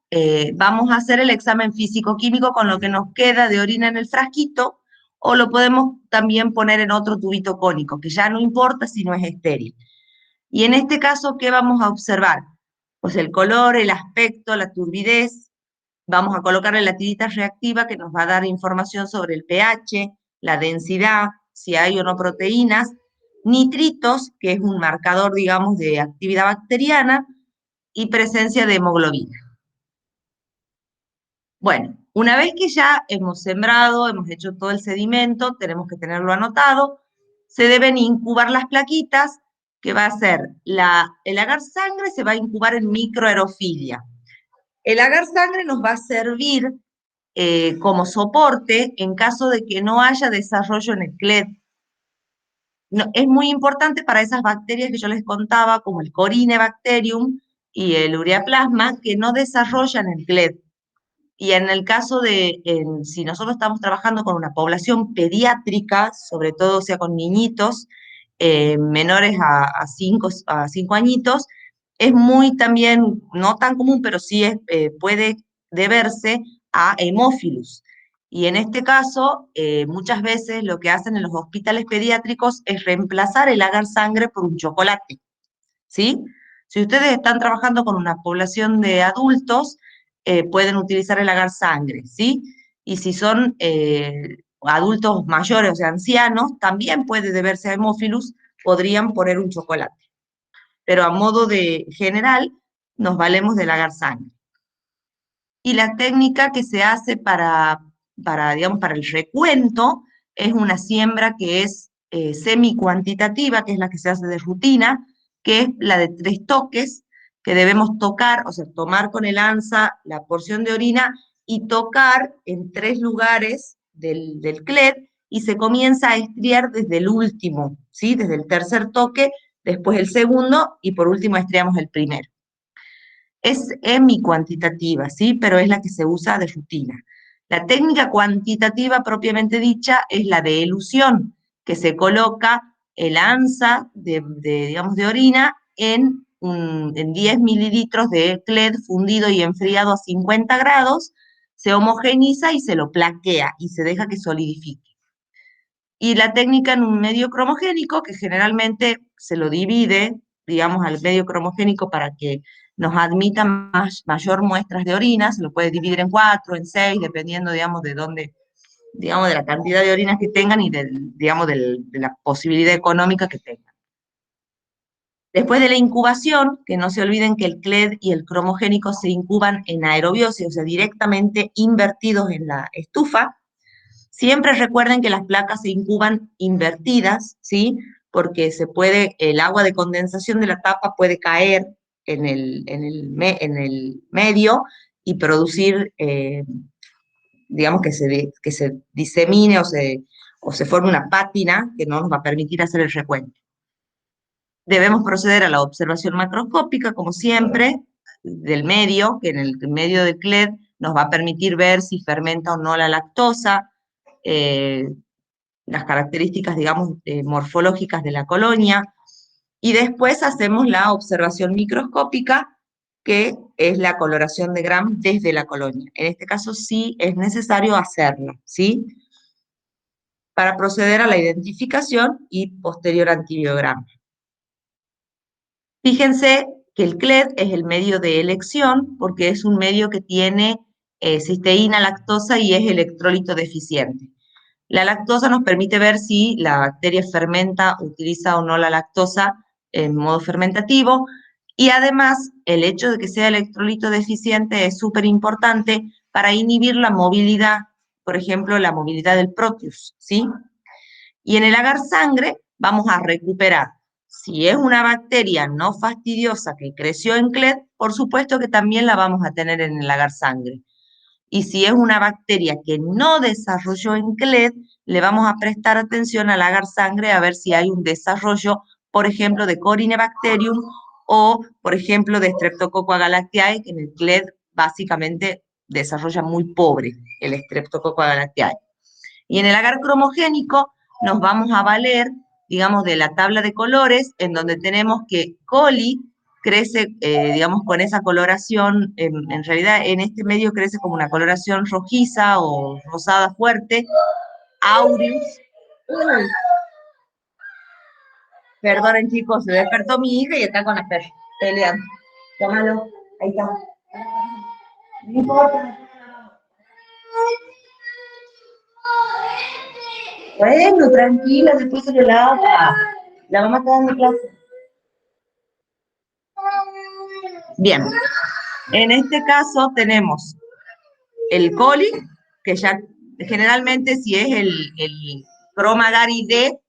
vamos a hacer el examen físico-químico con lo que nos queda de orina en el frasquito, o lo podemos también poner en otro tubito cónico, que ya no importa si no es estéril. Y en este caso, ¿qué vamos a observar? Pues el color, el aspecto, la turbidez. Vamos a colocarle la tirita reactiva que nos va a dar información sobre el pH, la densidad, si hay o no proteínas, nitritos, que es un marcador, digamos, de actividad bacteriana, y presencia de hemoglobina. Bueno, una vez que ya hemos sembrado, hemos hecho todo el sedimento, tenemos que tenerlo anotado, se deben incubar las plaquitas, que va a ser el agar sangre se va a incubar en microaerofilia. El agar sangre nos va a servir como soporte en caso de que no haya desarrollo en el CLED. No, es muy importante para esas bacterias que yo les contaba, como el Corynebacterium y el Ureaplasma, que no desarrollan el CLED. Y en el caso de, si nosotros estamos trabajando con una población pediátrica, sobre todo, o sea, con niñitos menores a 5 añitos, es muy también, no tan común, pero sí puede deberse a hemófilus. Y en este caso, muchas veces lo que hacen en los hospitales pediátricos es reemplazar el agar sangre por un chocolate, ¿sí? Si ustedes están trabajando con una población de adultos, pueden utilizar el agar sangre, ¿sí? Y si son adultos mayores, o sea, ancianos, también puede deberse a hemófilus, podrían poner un chocolate. Pero a modo de general, nos valemos del agar sangre. Y la técnica que se hace digamos, para el recuento es una siembra que es semi-cuantitativa, que es la que se hace de rutina, que es la de 3 toques, que debemos tocar, o sea, tomar con el ANSA la porción de orina y tocar en 3 lugares del CLED, y se comienza a estriar desde el último, ¿sí? Desde el tercer toque, después el segundo, y por último estriamos el primero. Es hemicuantitativa, ¿sí? Pero es la que se usa de rutina. La técnica cuantitativa propiamente dicha es la de elusión, que se coloca el ANSA digamos, de orina en 10 mililitros de CLED fundido y enfriado a 50 grados, se homogeniza y se lo plaquea y se deja que solidifique. Y la técnica en un medio cromogénico, que generalmente se lo divide, digamos, al medio cromogénico para que nos admita mayor muestras de orina, se lo puede dividir en 4, en 6, dependiendo, digamos, de dónde, digamos, de la cantidad de orinas que tengan y digamos, de la posibilidad económica que tengan. Después de la incubación, que no se olviden que el CLED y el cromogénico se incuban en aerobiosis, o sea, directamente invertidos en la estufa. Siempre recuerden que las placas se incuban invertidas, ¿sí? Porque el agua de condensación de la tapa puede caer en el medio y producir, digamos, que se disemine o se forme una pátina que no nos va a permitir hacer el recuento. Debemos proceder a la observación macroscópica, como siempre, del medio, que en el medio del CLED nos va a permitir ver si fermenta o no la lactosa, las características, digamos, morfológicas de la colonia, y después hacemos la observación microscópica, que es la coloración de Gram desde la colonia. En este caso sí es necesario hacerlo, ¿sí? Para proceder a la identificación y posterior antibiograma. Fíjense que el CLED es el medio de elección porque es un medio que tiene cisteína, lactosa y es electrolito deficiente. La lactosa nos permite ver si la bacteria fermenta, utiliza o no la lactosa en modo fermentativo, y además el hecho de que sea electrolito deficiente es súper importante para inhibir la movilidad, por ejemplo, la movilidad del Proteus, ¿sí? Y en el agar sangre vamos a recuperar. Si es una bacteria no fastidiosa que creció en CLED, por supuesto que también la vamos a tener en el agar sangre. Y si es una bacteria que no desarrolló en CLED, le vamos a prestar atención al agar sangre a ver si hay un desarrollo, por ejemplo, de Corynebacterium o, por ejemplo, de Streptococcus agalactiae, que en el CLED básicamente desarrolla muy pobre el Streptococcus agalactiae. Y en el agar cromogénico nos vamos a valer, digamos, de la tabla de colores, en donde tenemos que coli crece, digamos, con esa coloración, en realidad en este medio crece como una coloración rojiza o rosada fuerte, aureus. Perdonen, chicos, se despertó mi hija y está con la perra peleando. Tómalo, ahí está. No importa. Bueno, tranquila, después se lo lava. La mamá está dando clase. Bien, en este caso tenemos el coli, que ya generalmente si es el Cromagari D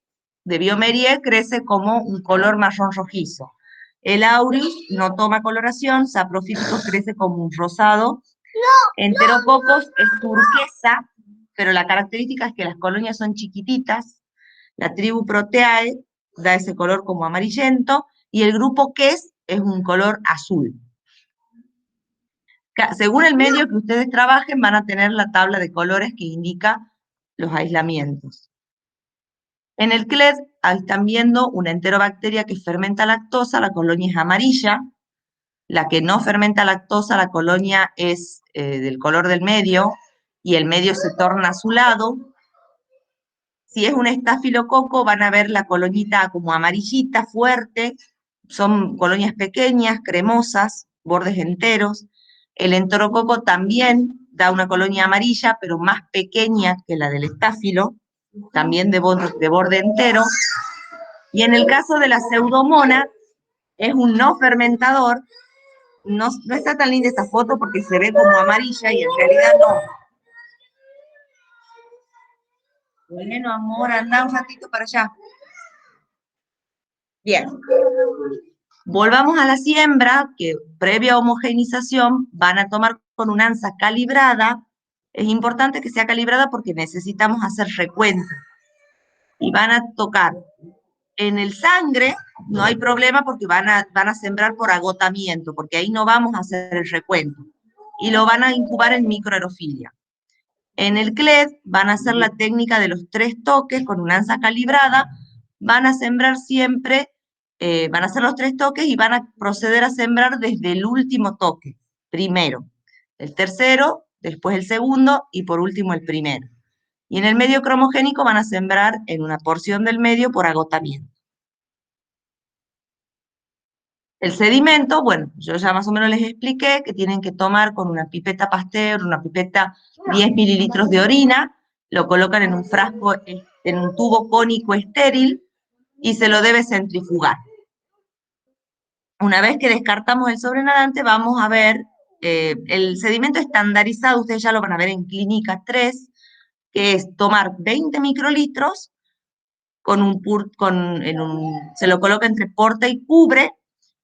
de Biomerie, crece como un color marrón rojizo. El aureus no toma coloración, saprophyticus crece como un rosado. Enterococos es turquesa, pero la característica es que las colonias son chiquititas. La tribu Proteae da ese color como amarillento, y el grupo Ques es un color azul. Según el medio que ustedes trabajen, van a tener la tabla de colores que indica los aislamientos. En el CLED están viendo una enterobacteria que fermenta lactosa, la colonia es amarilla. La que no fermenta lactosa, la colonia es del color del medio, y el medio se torna azulado. Si es un estafilococo, van a ver la colonita como amarillita, fuerte. Son colonias pequeñas, cremosas, bordes enteros. El enterococo también da una colonia amarilla, pero más pequeña que la del estáfilo, también de borde entero. Y en el caso de la pseudomona, es un no fermentador. No está tan linda esta foto porque se ve como amarilla y en realidad no. Bueno, amor, anda un ratito para allá. Bien. Volvamos a la siembra, que previa homogeneización van a tomar con una ansa calibrada. Es importante que sea calibrada porque necesitamos hacer recuento. Y van a tocar en el sangre, no hay problema porque van a sembrar por agotamiento, porque ahí no vamos a hacer el recuento. Y lo van a incubar en microaerofilia. En el CLED van a hacer la técnica de los 3 toques con una ansa calibrada, van a sembrar siempre, van a hacer los 3 toques y van a proceder a sembrar desde el último toque, primero, el tercero, después el segundo y por último el primero. Y en el medio cromogénico van a sembrar en una porción del medio por agotamiento. El sedimento, bueno, yo ya más o menos les expliqué que tienen que tomar con una pipeta Pasteur, una pipeta 10 mililitros de orina, lo colocan en un frasco, en un tubo cónico estéril y se lo debe centrifugar. Una vez que descartamos el sobrenadante, vamos a ver el sedimento estandarizado, ustedes ya lo van a ver en Clínica 3, que es tomar 20 microlitros, se lo coloca entre porta y cubre,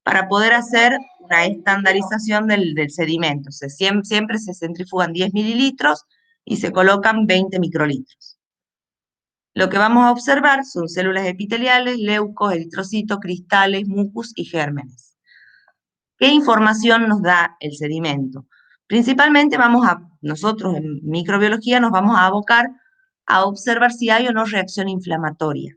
para poder hacer una estandarización del sedimento. Siempre se centrifugan 10 mililitros y se colocan 20 microlitros. Lo que vamos a observar son células epiteliales, leucos, eritrocitos, cristales, mucus y gérmenes. ¿Qué información nos da el sedimento? Principalmente nosotros en microbiología nos vamos a abocar a observar si hay o no reacción inflamatoria.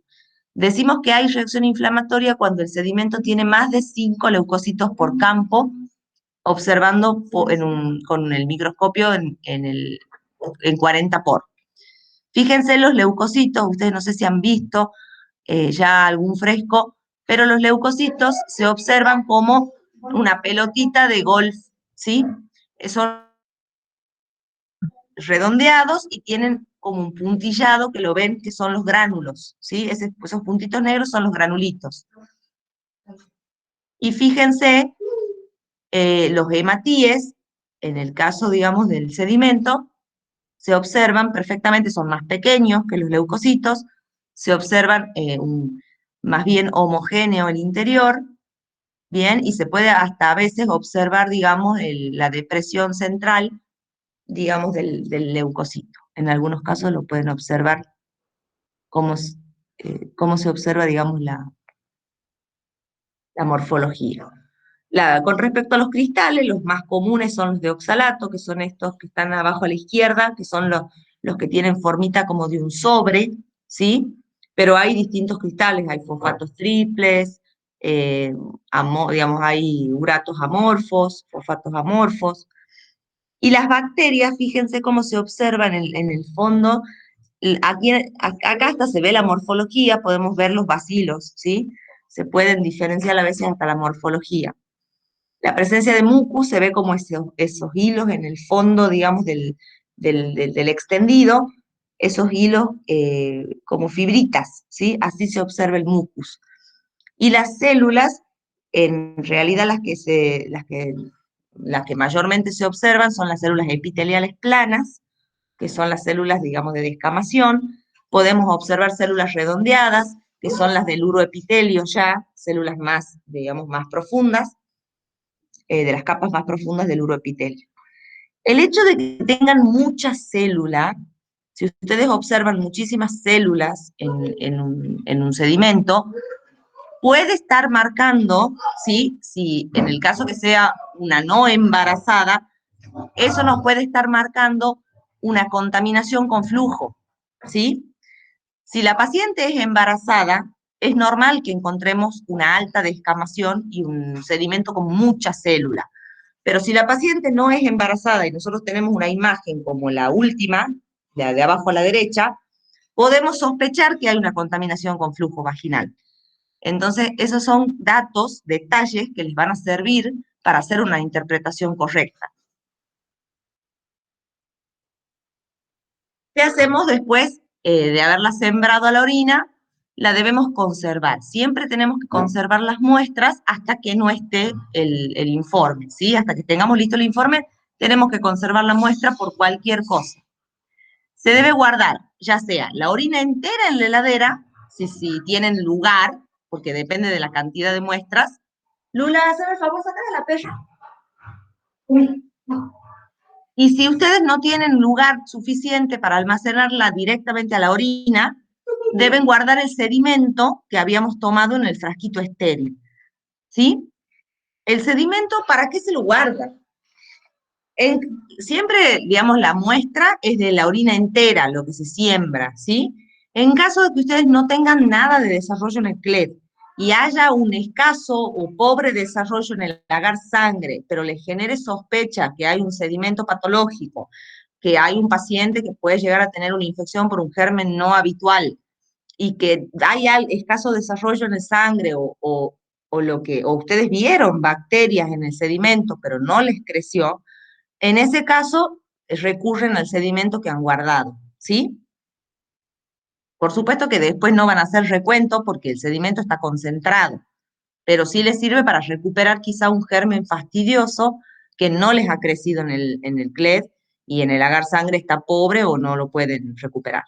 Decimos que hay reacción inflamatoria cuando el sedimento tiene más de 5 leucocitos por campo, observando con el microscopio en 40 por. Fíjense los leucocitos, ustedes no sé si han visto ya algún fresco, pero los leucocitos se observan como una pelotita de golf, ¿sí? Son redondeados y tienen como un puntillado que lo ven que son los gránulos, ¿sí? Esos puntitos negros son los granulitos. Y fíjense, los hematíes, en el caso, digamos, del sedimento, se observan perfectamente, son más pequeños que los leucocitos, se observan más bien homogéneo el interior, bien, y se puede hasta a veces observar, digamos, la depresión central, digamos, del leucocito. En algunos casos lo pueden observar cómo se observa, digamos, la morfología. Con respecto a los cristales, los más comunes son los de oxalato, que son estos que están abajo a la izquierda, que son los que tienen formita como de un sobre, ¿sí? Pero hay distintos cristales, hay fosfatos triples, digamos, hay uratos amorfos, fosfatos amorfos. Y las bacterias, fíjense cómo se observa en el fondo. Acá hasta se ve la morfología, podemos ver los bacilos, ¿sí? Se pueden diferenciar a veces hasta la morfología. La presencia de mucus se ve como esos hilos en el fondo, digamos, del extendido, esos hilos como fibritas, ¿sí? Así se observa el mucus. Y las células, en realidad las que mayormente se observan son las células epiteliales planas, que son las células, digamos, de descamación. Podemos observar células redondeadas, que son las del uroepitelio ya, células más, digamos, más profundas, de las capas más profundas del uroepitelio. El hecho de que tengan muchas células, si ustedes observan muchísimas células en un sedimento, puede estar marcando, ¿sí? Si en el caso que sea una no embarazada, eso nos puede estar marcando una contaminación con flujo, ¿sí? Si la paciente es embarazada, es normal que encontremos una alta descamación y un sedimento con muchas células. Pero si la paciente no es embarazada y nosotros tenemos una imagen como la última, la de abajo a la derecha, podemos sospechar que hay una contaminación con flujo vaginal. Entonces, esos son datos, detalles que les van a servir para hacer una interpretación correcta. ¿Qué hacemos después de haberla sembrado a la orina? La debemos conservar. Siempre tenemos que conservar las muestras hasta que no esté el informe, ¿sí? Hasta que tengamos listo el informe, tenemos que conservar la muestra por cualquier cosa. Se debe guardar, ya sea la orina entera en la heladera, si tienen lugar, porque depende de la cantidad de muestras, Lula, hazme el favor, saca de la perra. Y si ustedes no tienen lugar suficiente para almacenarla directamente a la orina, deben guardar el sedimento que habíamos tomado en el frasquito estéril, ¿sí? El sedimento, ¿para qué se lo guarda? Siempre, digamos, la muestra es de la orina entera, lo que se siembra, ¿sí? En caso de que ustedes no tengan nada de desarrollo en el CLEP y haya un escaso o pobre desarrollo en el agar sangre, pero les genere sospecha que hay un sedimento patológico, que hay un paciente que puede llegar a tener una infección por un germen no habitual y que hay escaso desarrollo en el sangre o ustedes vieron bacterias en el sedimento, pero no les creció, en ese caso, recurren al sedimento que han guardado, ¿sí? Por supuesto que después no van a hacer recuento porque el sedimento está concentrado, pero sí les sirve para recuperar quizá un germen fastidioso que no les ha crecido en el CLEF y en el agar sangre está pobre o no lo pueden recuperar.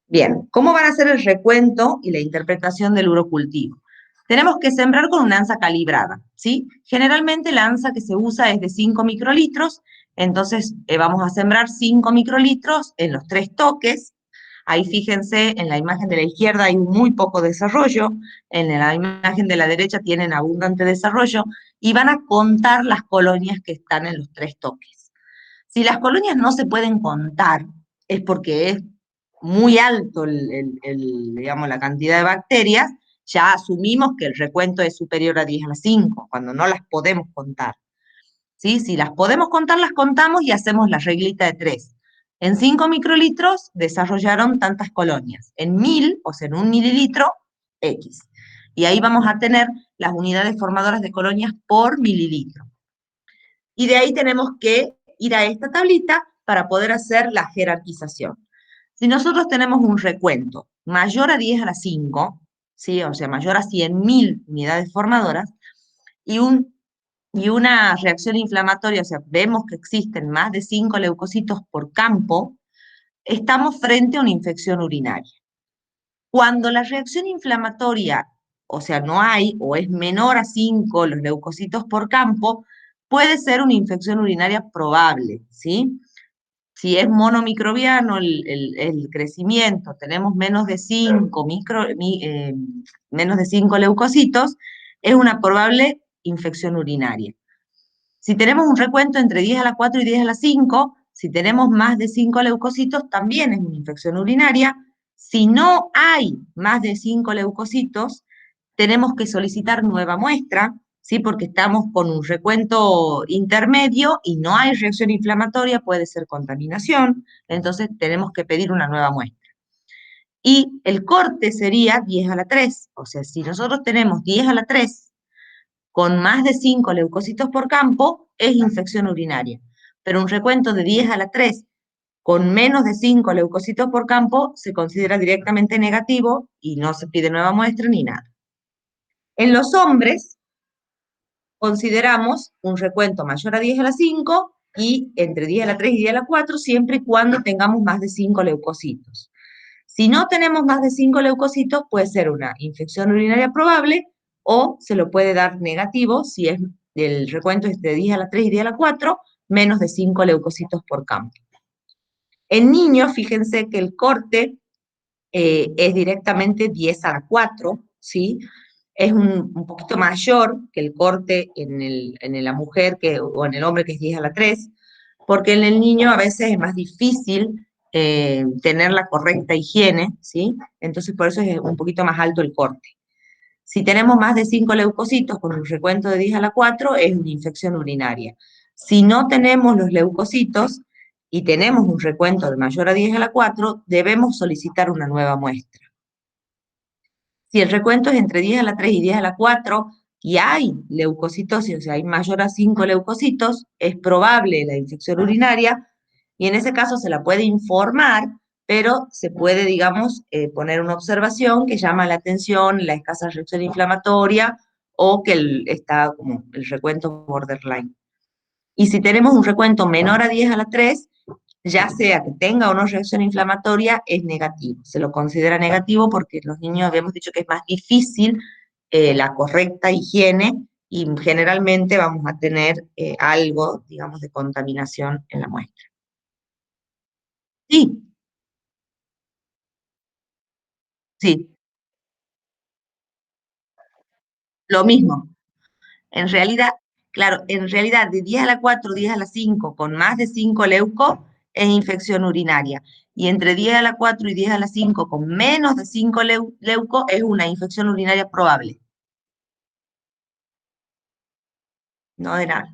Bien, ¿cómo van a hacer el recuento y la interpretación del urocultivo? Tenemos que sembrar con una anza calibrada, ¿sí? Generalmente la anza que se usa es de 5 microlitros, entonces vamos a sembrar 5 microlitros en los 3 toques. Ahí fíjense, en la imagen de la izquierda hay muy poco desarrollo, en la imagen de la derecha tienen abundante desarrollo, y van a contar las colonias que están en los 3 toques. Si las colonias no se pueden contar, es porque es muy alto digamos, la cantidad de bacterias, ya asumimos que el recuento es superior a 10 a la 5, cuando no las podemos contar. ¿Sí? Si las podemos contar, las contamos y hacemos la reglita de 3. En 5 microlitros desarrollaron tantas colonias. En 1000, o sea, en 1 mililitro, X. Y ahí vamos a tener las unidades formadoras de colonias por mililitro. Y de ahí tenemos que ir a esta tablita para poder hacer la jerarquización. Si nosotros tenemos un recuento mayor a 10 a la 5, ¿sí? O sea, mayor a 100.000 unidades formadoras, y una reacción inflamatoria, o sea, vemos que existen más de 5 leucocitos por campo, estamos frente a una infección urinaria. Cuando la reacción inflamatoria, o sea, no hay, o es menor a 5 los leucocitos por campo, puede ser una infección urinaria probable, ¿sí? Si es monomicrobiano el crecimiento, tenemos menos de 5 menos de 5 leucocitos, es una probable infección urinaria. Si tenemos un recuento entre 10 a la 4 y 10 a la 5, si tenemos más de 5 leucocitos, también es una infección urinaria. Si no hay más de 5 leucocitos, tenemos que solicitar nueva muestra, ¿sí? Porque estamos con un recuento intermedio y no hay reacción inflamatoria, puede ser contaminación, entonces tenemos que pedir una nueva muestra. Y el corte sería 10 a la 3, o sea, si nosotros tenemos 10 a la 3 con más de 5 leucocitos por campo, es infección urinaria. Pero un recuento de 10 a la 3 con menos de 5 leucocitos por campo se considera directamente negativo y no se pide nueva muestra ni nada. En los hombres, consideramos un recuento mayor a 10 a la 5 y entre 10 a la 3 y 10 a la 4, siempre y cuando tengamos más de 5 leucocitos. Si no tenemos más de 5 leucocitos, puede ser una infección urinaria probable o se lo puede dar negativo si es el recuento es de 10 a la 3 y 10 a la 4, menos de 5 leucocitos por campo. En niños, fíjense que el corte es directamente 10 a la 4, ¿sí? Es un poquito mayor que el corte en la mujer o en el hombre, que es 10 a la 3, porque en el niño a veces es más difícil tener la correcta higiene, ¿sí? Entonces por eso es un poquito más alto el corte. Si tenemos más de 5 leucocitos con un recuento de 10 a la 4, es una infección urinaria. Si no tenemos los leucocitos y tenemos un recuento de mayor a 10 a la 4, debemos solicitar una nueva muestra. Si el recuento es entre 10 a la 3 y 10 a la 4 y hay leucocitosis, o sea, hay mayor a 5 leucocitos, es probable la infección urinaria y en ese caso se la puede informar, pero se puede, digamos, poner una observación que llama la atención, la escasa reacción inflamatoria o que está como el recuento borderline. Y si tenemos un recuento menor a 10 a la 3, ya sea que tenga o no reacción inflamatoria, es negativo. Se lo considera negativo porque los niños habíamos dicho que es más difícil la correcta higiene y generalmente vamos a tener algo, digamos, de contaminación en la muestra. Sí, sí, lo mismo. En realidad, claro, en realidad de 10 a la 4, 10 a la 5, con más de 5 leucos, es infección urinaria. Y entre 10 a la 4 y 10 a la 5, con menos de 5 leucos, es una infección urinaria probable. No de nada.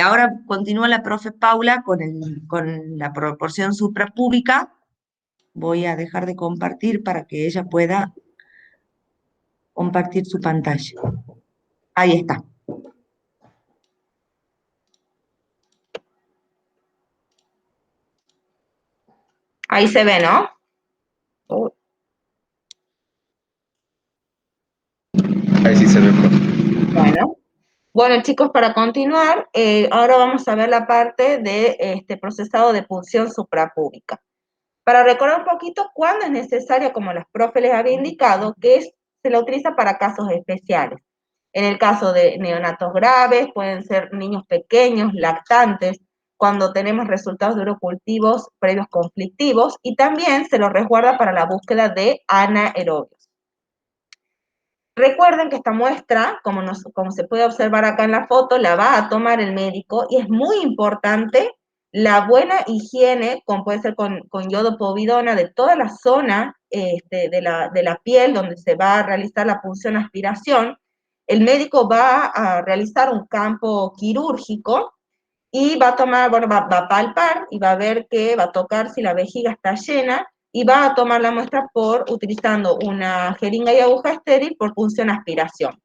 Ahora continúa la profe Paula con la proporción suprapúbica. Voy a dejar de compartir para que ella pueda compartir su pantalla. Ahí está. Ahí se ve, ¿no? Uy. Ahí sí se ve, profe. Bueno, chicos, para continuar, ahora vamos a ver la parte de este procesado de punción suprapúbica. Para recordar un poquito cuándo es necesario, como las profes les había indicado, se la utiliza para casos especiales. En el caso de neonatos graves, pueden ser niños pequeños, lactantes, cuando tenemos resultados de urocultivos previos conflictivos, y también se lo resguarda para la búsqueda de anaerobios. Recuerden que esta muestra, como se puede observar acá en la foto, la va a tomar el médico y es muy importante la buena higiene, como puede ser con yodo povidona, de toda la zona de la piel donde se va a realizar la punción aspiración. El médico va a realizar un campo quirúrgico y va a tomar, bueno, va a palpar y va a ver que va a tocar si la vejiga está llena y va a tomar la muestra utilizando una jeringa y aguja estéril por punción aspiración.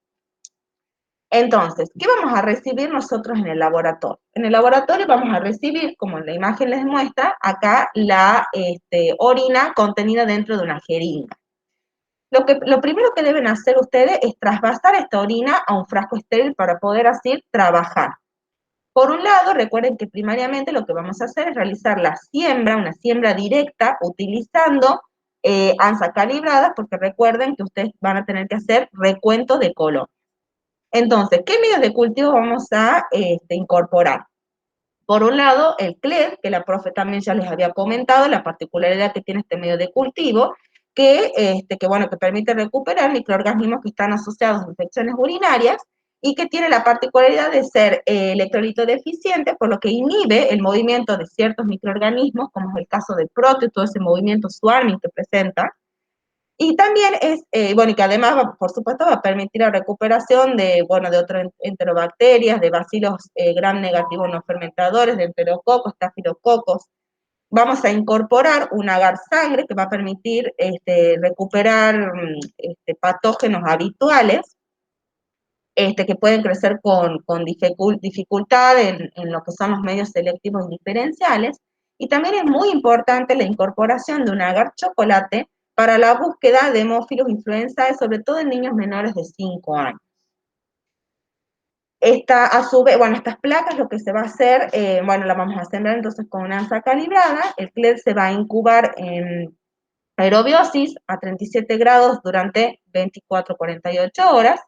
Entonces, ¿qué vamos a recibir nosotros en el laboratorio? En el laboratorio vamos a recibir, como la imagen les muestra, acá la orina contenida dentro de una jeringa. Lo primero que deben hacer ustedes es trasvasar esta orina a un frasco estéril para poder así trabajar. Por un lado, recuerden que primariamente lo que vamos a hacer es realizar la siembra, una siembra directa, utilizando anzas calibradas, porque recuerden que ustedes van a tener que hacer recuento de color. Entonces, ¿qué medios de cultivo vamos a incorporar? Por un lado, el CLED, que la profe también ya les había comentado, la particularidad que tiene este medio de cultivo, que permite recuperar microorganismos que están asociados a infecciones urinarias y que tiene la particularidad de ser electrolito deficiente, por lo que inhibe el movimiento de ciertos microorganismos, como es el caso del proteo, todo ese movimiento swarming que presenta. Y también y que además, por supuesto, va a permitir la recuperación de otras enterobacterias, de bacilos gram negativos no fermentadores, de enterococos, estafilococos. Vamos a incorporar un agar sangre que va a permitir recuperar patógenos habituales que pueden crecer con dificultad en lo que son los medios selectivos indiferenciales. Y también es muy importante la incorporación de un agar chocolate para la búsqueda de hemófilos influenzae, sobre todo en niños menores de 5 años. A su vez, estas placas lo que se va a hacer, la vamos a sembrar entonces con una anza calibrada, el CLED se va a incubar en aerobiosis a 37 grados durante 24-48 horas,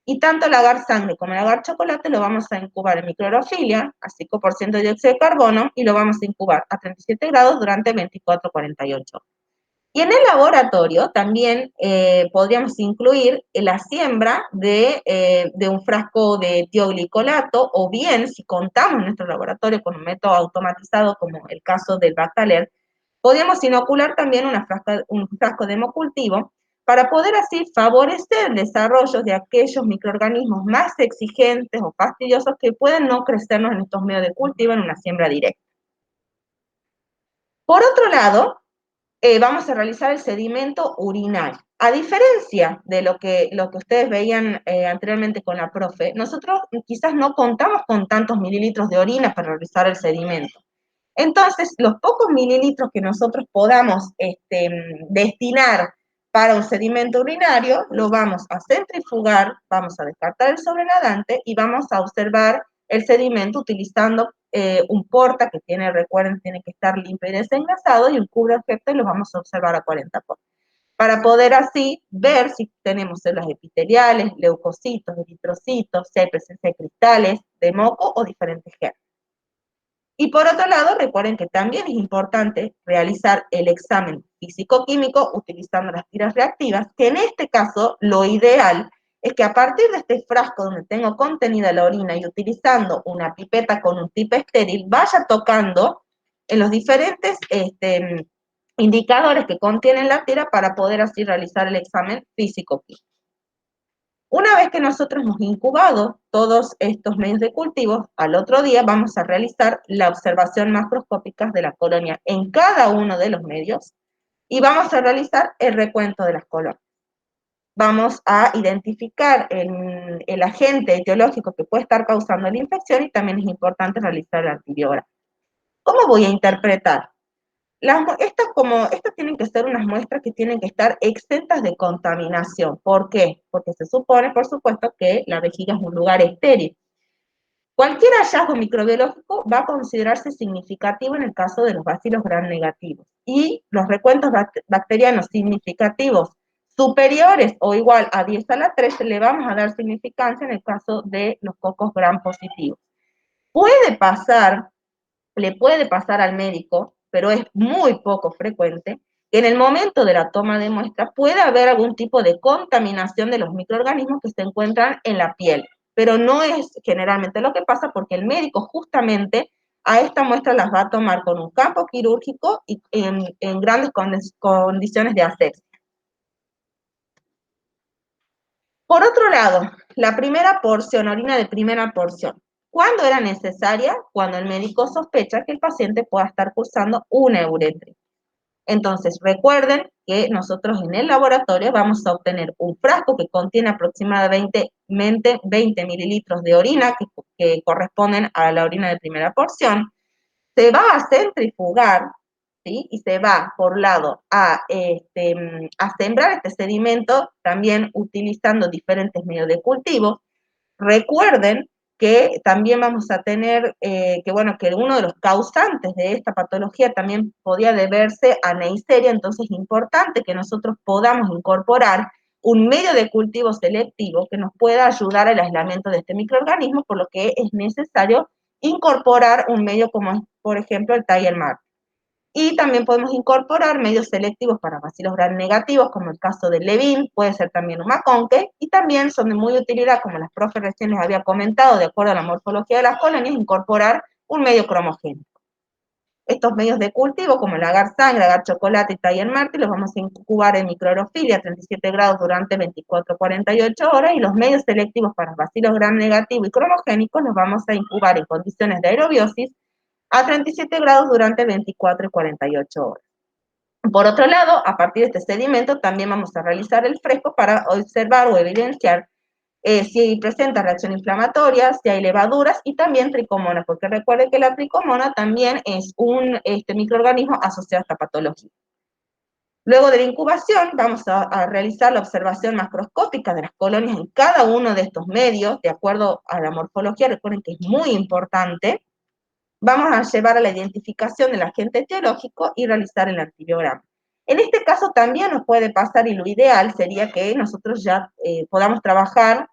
y tanto el agar sangre como el agar chocolate lo vamos a incubar en microaerofilia a 5% de dióxido de carbono y lo vamos a incubar a 37 grados durante 24-48 horas. Y en el laboratorio también podríamos incluir la siembra de un frasco de tioglicolato, o bien, si contamos en nuestro laboratorio con un método automatizado como el caso del Bactaler, podríamos inocular también un frasco de hemocultivo para poder así favorecer el desarrollo de aquellos microorganismos más exigentes o fastidiosos que pueden no crecernos en estos medios de cultivo en una siembra directa. Por otro lado, vamos a realizar el sedimento urinario. A diferencia de lo que ustedes veían anteriormente con la profe, nosotros quizás no contamos con tantos mililitros de orina para realizar el sedimento. Entonces, los pocos mililitros que nosotros podamos destinar para un sedimento urinario, lo vamos a centrifugar, vamos a descartar el sobrenadante y vamos a observar el sedimento utilizando un porta que recuerden, tiene que estar limpio y desengrasado, y un cubre objeto, y lo vamos a observar a 40 por. para poder así ver si tenemos células epiteliales, leucocitos, eritrocitos, si hay presencia de cristales, de moco o diferentes genes. Y por otro lado, recuerden que también es importante realizar el examen físico-químico utilizando las tiras reactivas, que en este caso lo ideal es que a partir de este frasco donde tengo contenida la orina y utilizando una pipeta con un tip estéril, vaya tocando en los diferentes indicadores que contienen la tira para poder así realizar el examen físico-químico. Una vez que nosotros hemos incubado todos estos medios de cultivo, al otro día vamos a realizar la observación macroscópica de la colonia en cada uno de los medios y vamos a realizar el recuento de las colonias. Vamos a identificar el agente etiológico que puede estar causando la infección y también es importante realizar el antibiograma. ¿Cómo voy a interpretar? Estas tienen que ser unas muestras que tienen que estar exentas de contaminación. ¿Por qué? Porque se supone, por supuesto, que la vejiga es un lugar estéril. Cualquier hallazgo microbiológico va a considerarse significativo en el caso de los bacilos gram negativos. Y los recuentos bacterianos significativos superiores o igual a 10 a la 13 le vamos a dar significancia en el caso de los cocos gram positivos. Le puede pasar al médico, pero es muy poco frecuente, que en el momento de la toma de muestra pueda haber algún tipo de contaminación de los microorganismos que se encuentran en la piel, pero no es generalmente lo que pasa porque el médico justamente a esta muestra las va a tomar con un campo quirúrgico y en grandes condiciones de asepsia. Por otro lado, la primera porción, orina de primera porción. ¿Cuándo era necesaria? Cuando el médico sospecha que el paciente pueda estar cursando una uretritis. Entonces, recuerden que nosotros en el laboratorio vamos a obtener un frasco que contiene aproximadamente 20 mililitros de orina que corresponden a la orina de primera porción. Se va a centrifugar, ¿sí? Y se va, por lado, a sembrar este sedimento, también utilizando diferentes medios de cultivo. Recuerden que también vamos a tener, que uno de los causantes de esta patología también podía deberse a Neisseria, entonces es importante que nosotros podamos incorporar un medio de cultivo selectivo que nos pueda ayudar al aislamiento de este microorganismo, por lo que es necesario incorporar un medio como, por ejemplo, el Tiger-Mark. Y también podemos incorporar medios selectivos para bacilos gram negativos, como el caso del Levin, puede ser también un Maconque, y también son de muy utilidad, como las profes recién les había comentado, de acuerdo a la morfología de las colonias, incorporar un medio cromogénico. Estos medios de cultivo, como el agar sangre, agar chocolate y Tiger Martin, los vamos a incubar en microaerofilia a 37 grados durante 24-48 horas, y los medios selectivos para bacilos gram negativo y cromogénicos los vamos a incubar en condiciones de aerobiosis a 37 grados durante 24 y 48 horas. Por otro lado, a partir de este sedimento también vamos a realizar el fresco para observar o evidenciar si presenta reacción inflamatoria, si hay levaduras y también tricomonas, porque recuerden que la tricomona también es un microorganismo asociado a esta patología. Luego de la incubación, vamos a realizar la observación macroscópica de las colonias en cada uno de estos medios, de acuerdo a la morfología, recuerden que es muy importante. Vamos a llevar a la identificación del agente etiológico y realizar el antibiograma. En este caso también nos puede pasar, y lo ideal sería que nosotros ya podamos trabajar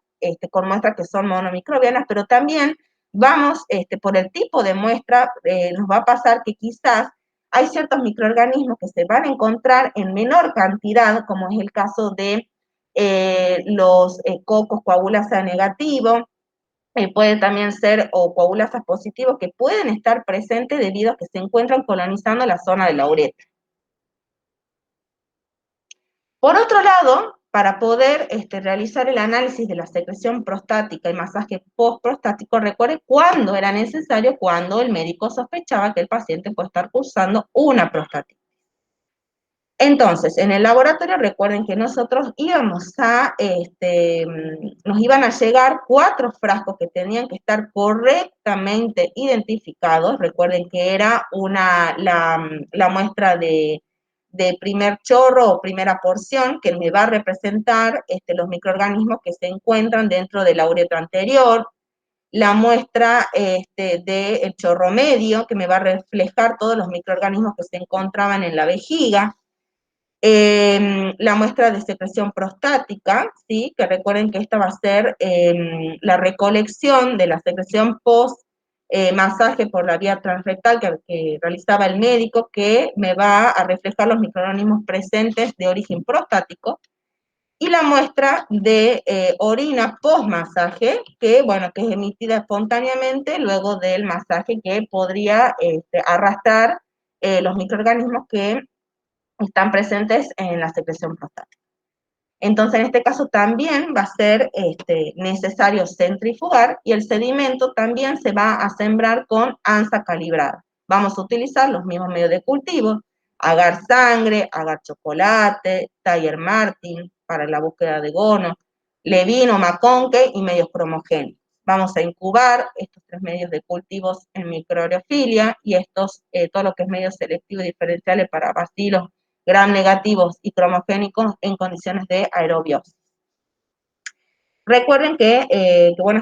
con muestras que son monomicrobianas, pero también vamos, por el tipo de muestra, nos va a pasar que quizás hay ciertos microorganismos que se van a encontrar en menor cantidad, como es el caso de los cocos coagulasa negativo, puede también ser o coagulasas positivos que pueden estar presentes debido a que se encuentran colonizando la zona de la uretra. Por otro lado, para poder realizar el análisis de la secreción prostática y masaje postprostático, recuerde cuándo era necesario, cuando el médico sospechaba que el paciente puede estar cursando una prostatitis. Entonces, en el laboratorio recuerden que nosotros nos iban a llegar 4 frascos que tenían que estar correctamente identificados. Recuerden que era la muestra de primer chorro o primera porción, que me va a representar los microorganismos que se encuentran dentro de la uretra anterior. La muestra del chorro medio, que me va a reflejar todos los microorganismos que se encontraban en la vejiga. La muestra de secreción prostática, ¿sí? Que recuerden que esta va a ser la recolección de la secreción post masaje por la vía transrectal que realizaba el médico, que me va a reflejar los microorganismos presentes de origen prostático, y la muestra de orina post-masaje, que, bueno, que es emitida espontáneamente luego del masaje, que podría arrastrar los microorganismos que están presentes en la secreción prostática. Entonces, en este caso también va a ser necesario centrifugar, y el sedimento también se va a sembrar con ansa calibrada. Vamos a utilizar los mismos medios de cultivo: agar sangre, agar chocolate, Tiger Martin para la búsqueda de gono, Levino, Maconque y medios cromogénicos. Vamos a incubar estos 3 medios de cultivos en microaerofilia, y todo lo que es medios selectivos y diferenciales para bacilos gram negativos y cromogénicos en condiciones de aerobiosis. Recuerden que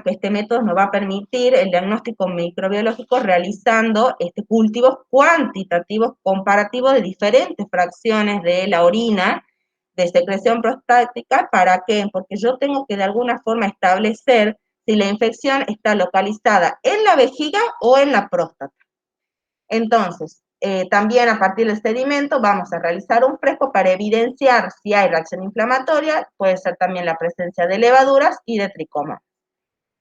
este método nos va a permitir el diagnóstico microbiológico realizando cultivos cuantitativos comparativos de diferentes fracciones de la orina de secreción prostática. ¿Para qué? Porque yo tengo que de alguna forma establecer si la infección está localizada en la vejiga o en la próstata. Entonces, también a partir del sedimento vamos a realizar un fresco para evidenciar si hay reacción inflamatoria, puede ser también la presencia de levaduras y de tricomas.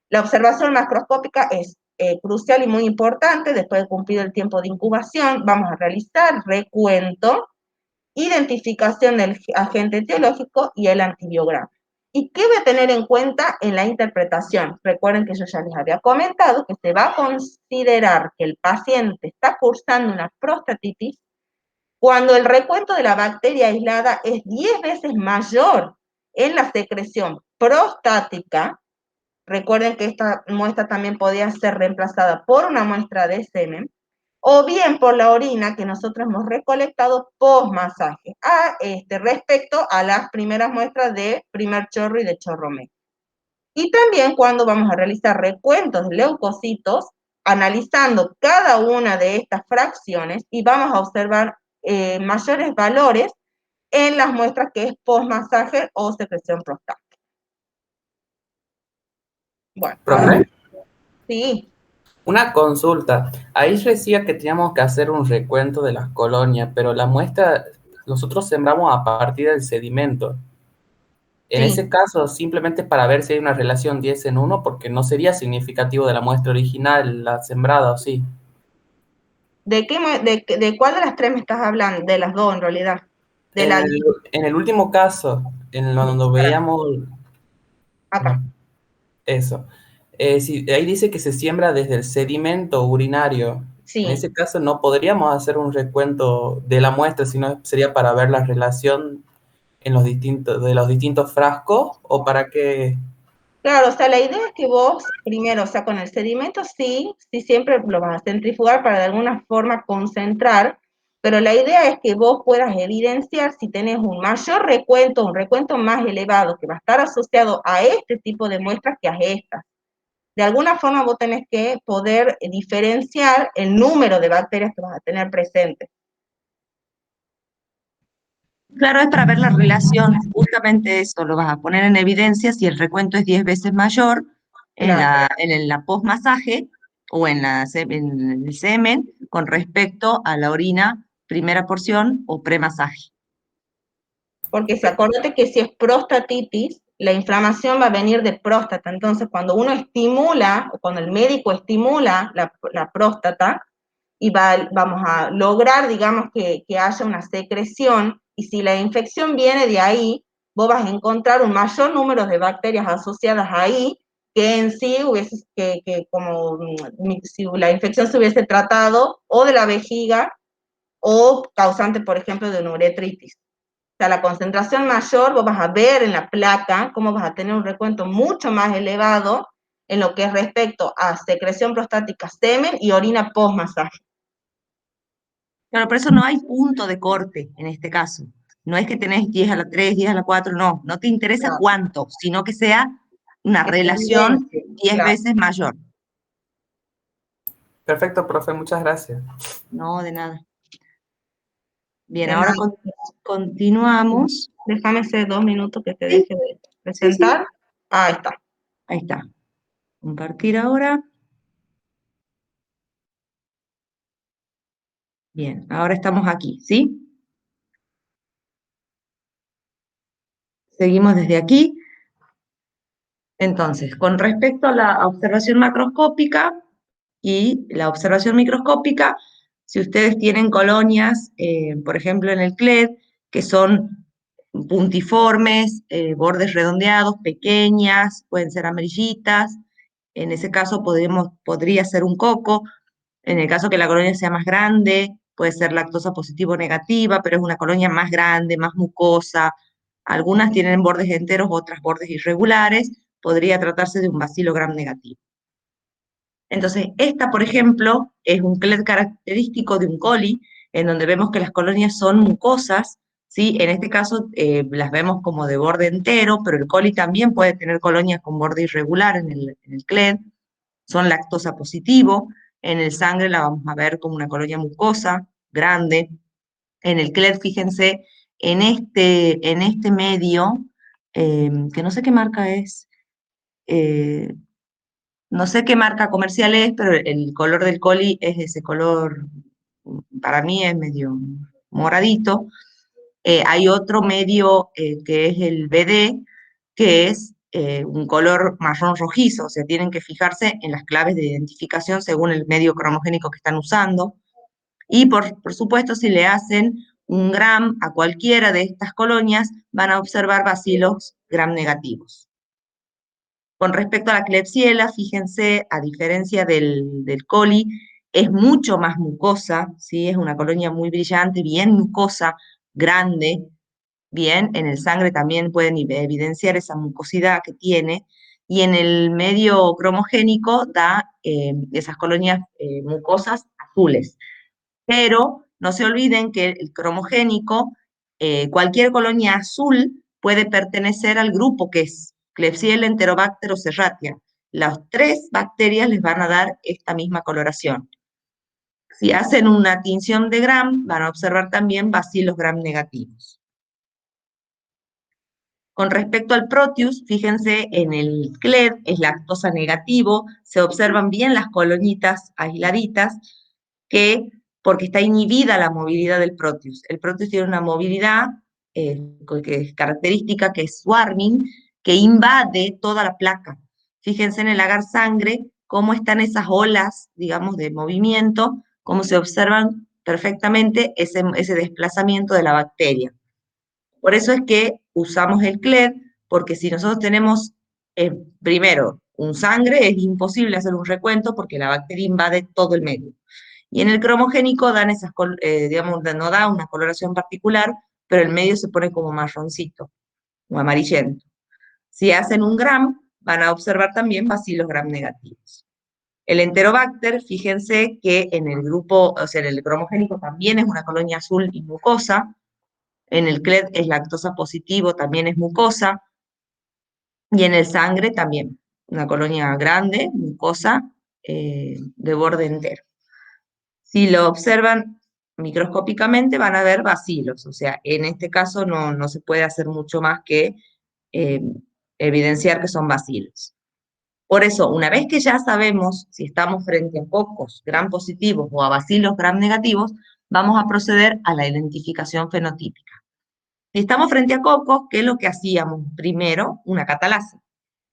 La observación macroscópica es crucial y muy importante. Después de cumplir el tiempo de incubación, vamos a realizar recuento, identificación del agente etiológico y el antibiograma. ¿Y qué voy a tener en cuenta en la interpretación? Recuerden que yo ya les había comentado que se va a considerar que el paciente está cursando una prostatitis cuando el recuento de la bacteria aislada es 10 veces mayor en la secreción prostática. Recuerden que esta muestra también podía ser reemplazada por una muestra de semen, o bien por la orina que nosotros hemos recolectado post-masaje, respecto a las primeras muestras de primer chorro y de chorro medio. Y también cuando vamos a realizar recuentos de leucocitos, analizando cada una de estas fracciones, y vamos a observar mayores valores en las muestras que es post-masaje o secreción prostática. Bueno, ahora ¿Profe? sí. Una consulta. Ahí decía que teníamos que hacer un recuento de las colonias, pero la muestra nosotros sembramos a partir del sedimento. En Sí. ese caso, simplemente para ver si hay una relación 10 en 1, porque no sería significativo de la muestra original, la sembrada, ¿o sí? ¿De cuál de las 3 me estás hablando? De las 2, en realidad. En el último caso, en donde veíamos... Acá. Eso. Ahí dice que se siembra desde el sedimento urinario. Sí. En ese caso no podríamos hacer un recuento de la muestra, sino sería para ver la relación de los distintos frascos, o para qué. Claro, o sea, la idea es que vos, primero, o sea, con el sedimento sí siempre lo vas a centrifugar para de alguna forma concentrar, pero la idea es que vos puedas evidenciar si tenés un mayor recuento, un recuento más elevado, que va a estar asociado a este tipo de muestras que a estas. De alguna forma vos tenés que poder diferenciar el número de bacterias que vas a tener presentes. Claro, es para ver la relación, justamente eso, lo vas a poner en evidencia si el recuento es 10 veces mayor Claro. en la post-masaje o en el semen con respecto a la orina primera porción o premasaje. Porque acuérdate que si es prostatitis, la inflamación va a venir de próstata. Entonces, cuando uno estimula, o cuando el médico estimula la próstata, y vamos a lograr, digamos, que haya una secreción, y si la infección viene de ahí, vos vas a encontrar un mayor número de bacterias asociadas ahí, que en sí hubiese, como si la infección se hubiese tratado o de la vejiga, o causante, por ejemplo, de una uretritis. O sea, la concentración mayor, vos vas a ver en la placa cómo vas a tener un recuento mucho más elevado en lo que es respecto a secreción prostática, semen y orina post-masaje. Claro, por eso no hay punto de corte en este caso. No es que tenés 10 a la 3, 10 a la 4, no te interesa Claro. cuánto, sino que sea una relación 10 claro. veces mayor. Perfecto, profe, muchas gracias. No, de nada. Bien, ahora continuamos. Déjame hacer 2 minutos que te Sí. deje de presentar. Ahí está. Ahí está. Compartir ahora. Bien, ahora estamos aquí, ¿sí? Seguimos desde aquí. Entonces, con respecto a la observación macroscópica y la observación microscópica, si ustedes tienen colonias, por ejemplo en el CLED, que son puntiformes, bordes redondeados, pequeñas, pueden ser amarillitas, en ese caso podría ser un coco. En el caso que la colonia sea más grande, puede ser lactosa positiva o negativa, pero es una colonia más grande, más mucosa. Algunas tienen bordes enteros, otras bordes irregulares. Podría tratarse de un bacilo gram negativo. Entonces, esta, por ejemplo, es un CLED característico de un coli, en donde vemos que las colonias son mucosas, ¿sí? En este caso las vemos como de borde entero, pero el coli también puede tener colonias con borde irregular en el CLED. Son lactosa positivo. En el sangre la vamos a ver como una colonia mucosa, grande. En el CLED, fíjense, en este medio, que no sé qué marca es, eh, no sé qué marca comercial es, pero el color del coli es ese color, para mí es medio moradito. Hay otro medio que es el BD, que es un color marrón rojizo, o sea, tienen que fijarse en las claves de identificación según el medio cromogénico que están usando. Y por supuesto, si le hacen un gram a cualquiera de estas colonias, van a observar bacilos gram negativos. Con respecto a la Klebsiella, fíjense, a diferencia del coli, es mucho más mucosa, ¿sí? Es una colonia muy brillante, bien mucosa, grande, bien, en el sangre también pueden evidenciar esa mucosidad que tiene, y en el medio cromogénico da esas colonias mucosas azules. Pero no se olviden que el cromogénico, cualquier colonia azul puede pertenecer al grupo que es Klebsiella, Enterobacter o Serratia. Las 3 bacterias les van a dar esta misma coloración. Si hacen una tinción de gram, van a observar también bacilos gram negativos. Con respecto al Proteus, fíjense, en el CLED es lactosa negativo, se observan bien las colonitas aisladitas, porque está inhibida la movilidad del Proteus. El Proteus tiene una movilidad que es característica, que es swarming, que invade toda la placa. Fíjense en el agar sangre cómo están esas olas, digamos, de movimiento, cómo se observan perfectamente ese desplazamiento de la bacteria. Por eso es que usamos el CLED, porque si nosotros tenemos, primero, un sangre, es imposible hacer un recuento porque la bacteria invade todo el medio. Y en el cromogénico dan digamos, no da una coloración particular, pero el medio se pone como marroncito o amarillento. Si hacen un gram, van a observar también bacilos gram negativos. El Enterobacter, fíjense que en el grupo, o sea, en el cromogénico también es una colonia azul y mucosa. En el CLED es lactosa positivo, también es mucosa. Y en el sangre también, una colonia grande, mucosa, de borde entero. Si lo observan microscópicamente van a ver bacilos, o sea, en este caso no se puede hacer mucho más que eh, evidenciar que son bacilos. Por eso, una vez que ya sabemos si estamos frente a cocos gram positivos o a bacilos gram negativos, vamos a proceder a la identificación fenotípica. Si estamos frente a cocos, ¿qué es lo que hacíamos? Primero, una catalasa,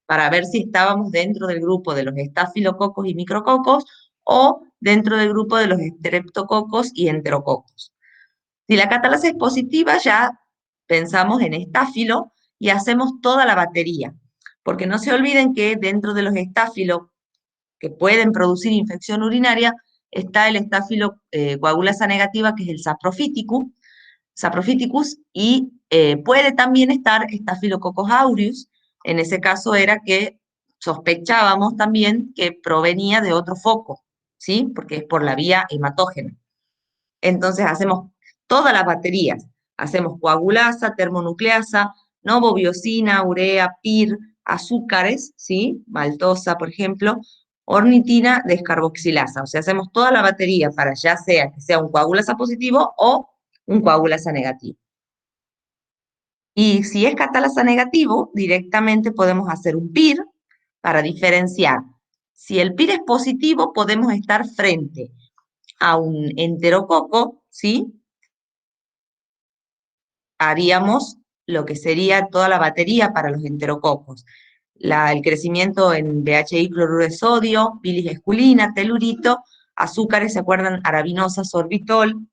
para ver si estábamos dentro del grupo de los estafilococos y micrococos o dentro del grupo de los estreptococos y enterococos. Si la catalasa es positiva, ya pensamos en estáfilo y hacemos toda la batería, porque no se olviden que dentro de los estáfilos que pueden producir infección urinaria está el estáfilo coagulasa negativa, que es el Saprophyticus, y puede también estar Staphylococcus aureus. En ese caso era que sospechábamos también que provenía de otro foco, ¿sí? Porque es por la vía hematógena. Entonces hacemos todas las baterías. Hacemos coagulasa, termonucleasa, novobiosina, urea, PIR, azúcares, ¿sí? Maltosa, por ejemplo, ornitina, descarboxilasa. O sea, hacemos toda la batería para ya sea que sea un coagulasa positivo o un coagulasa negativo. Y si es catalasa negativo, directamente podemos hacer un PIR para diferenciar. Si el PIR es positivo, podemos estar frente a un enterococo, ¿sí? Haríamos lo que sería toda la batería para los enterococos. El crecimiento en BHI, cloruro de sodio, bilis esculina, telurito, azúcares, ¿se acuerdan? Arabinosa, sorbitol,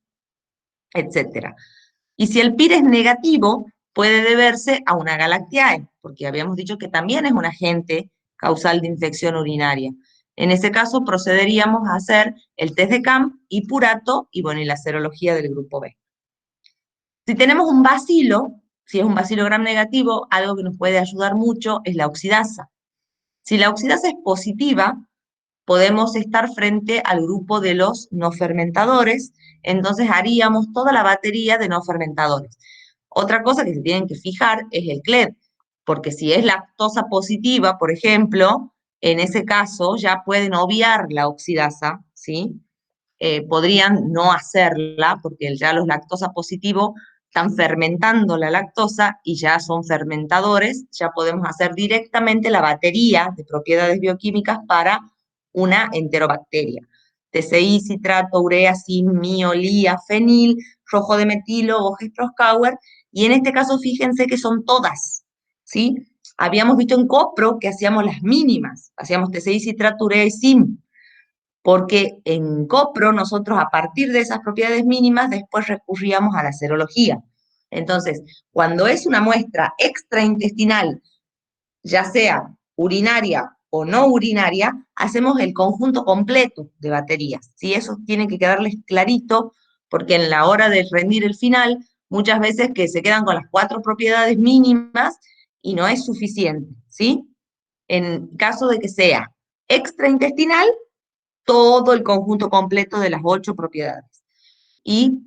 etc. Y si el PIR es negativo, puede deberse a una galactiae, porque habíamos dicho que también es un agente causal de infección urinaria. En ese caso procederíamos a hacer el test de CAM y purato y bueno, y la serología del grupo B. Si tenemos un bacilo, si es un bacilo gram negativo, algo que nos puede ayudar mucho es la oxidasa. Si la oxidasa es positiva, podemos estar frente al grupo de los no fermentadores, entonces haríamos toda la batería de no fermentadores. Otra cosa que se tienen que fijar es el CLED, porque si es lactosa positiva, por ejemplo, en ese caso ya pueden obviar la oxidasa, ¿sí? Podrían no hacerla, porque ya los lactosa positivos están fermentando la lactosa y ya son fermentadores, ya podemos hacer directamente la batería de propiedades bioquímicas para una enterobacteria. TCI, citrato, urea, sin, miolía, fenil, rojo de metilo, Voges-Proskauer, y en este caso fíjense que son todas, ¿sí? Habíamos visto en copro que hacíamos las mínimas, hacíamos TCI, citrato, urea y sin, porque en copro nosotros a partir de esas propiedades mínimas después recurríamos a la serología. Entonces, cuando es una muestra extraintestinal, ya sea urinaria o no urinaria, hacemos el conjunto completo de baterías, ¿sí? Eso tiene que quedarles clarito, porque en la hora de rendir el final, muchas veces que se quedan con las 4 propiedades mínimas y no es suficiente, ¿sí? En caso de que sea extraintestinal, todo el conjunto completo de las 8 propiedades. Y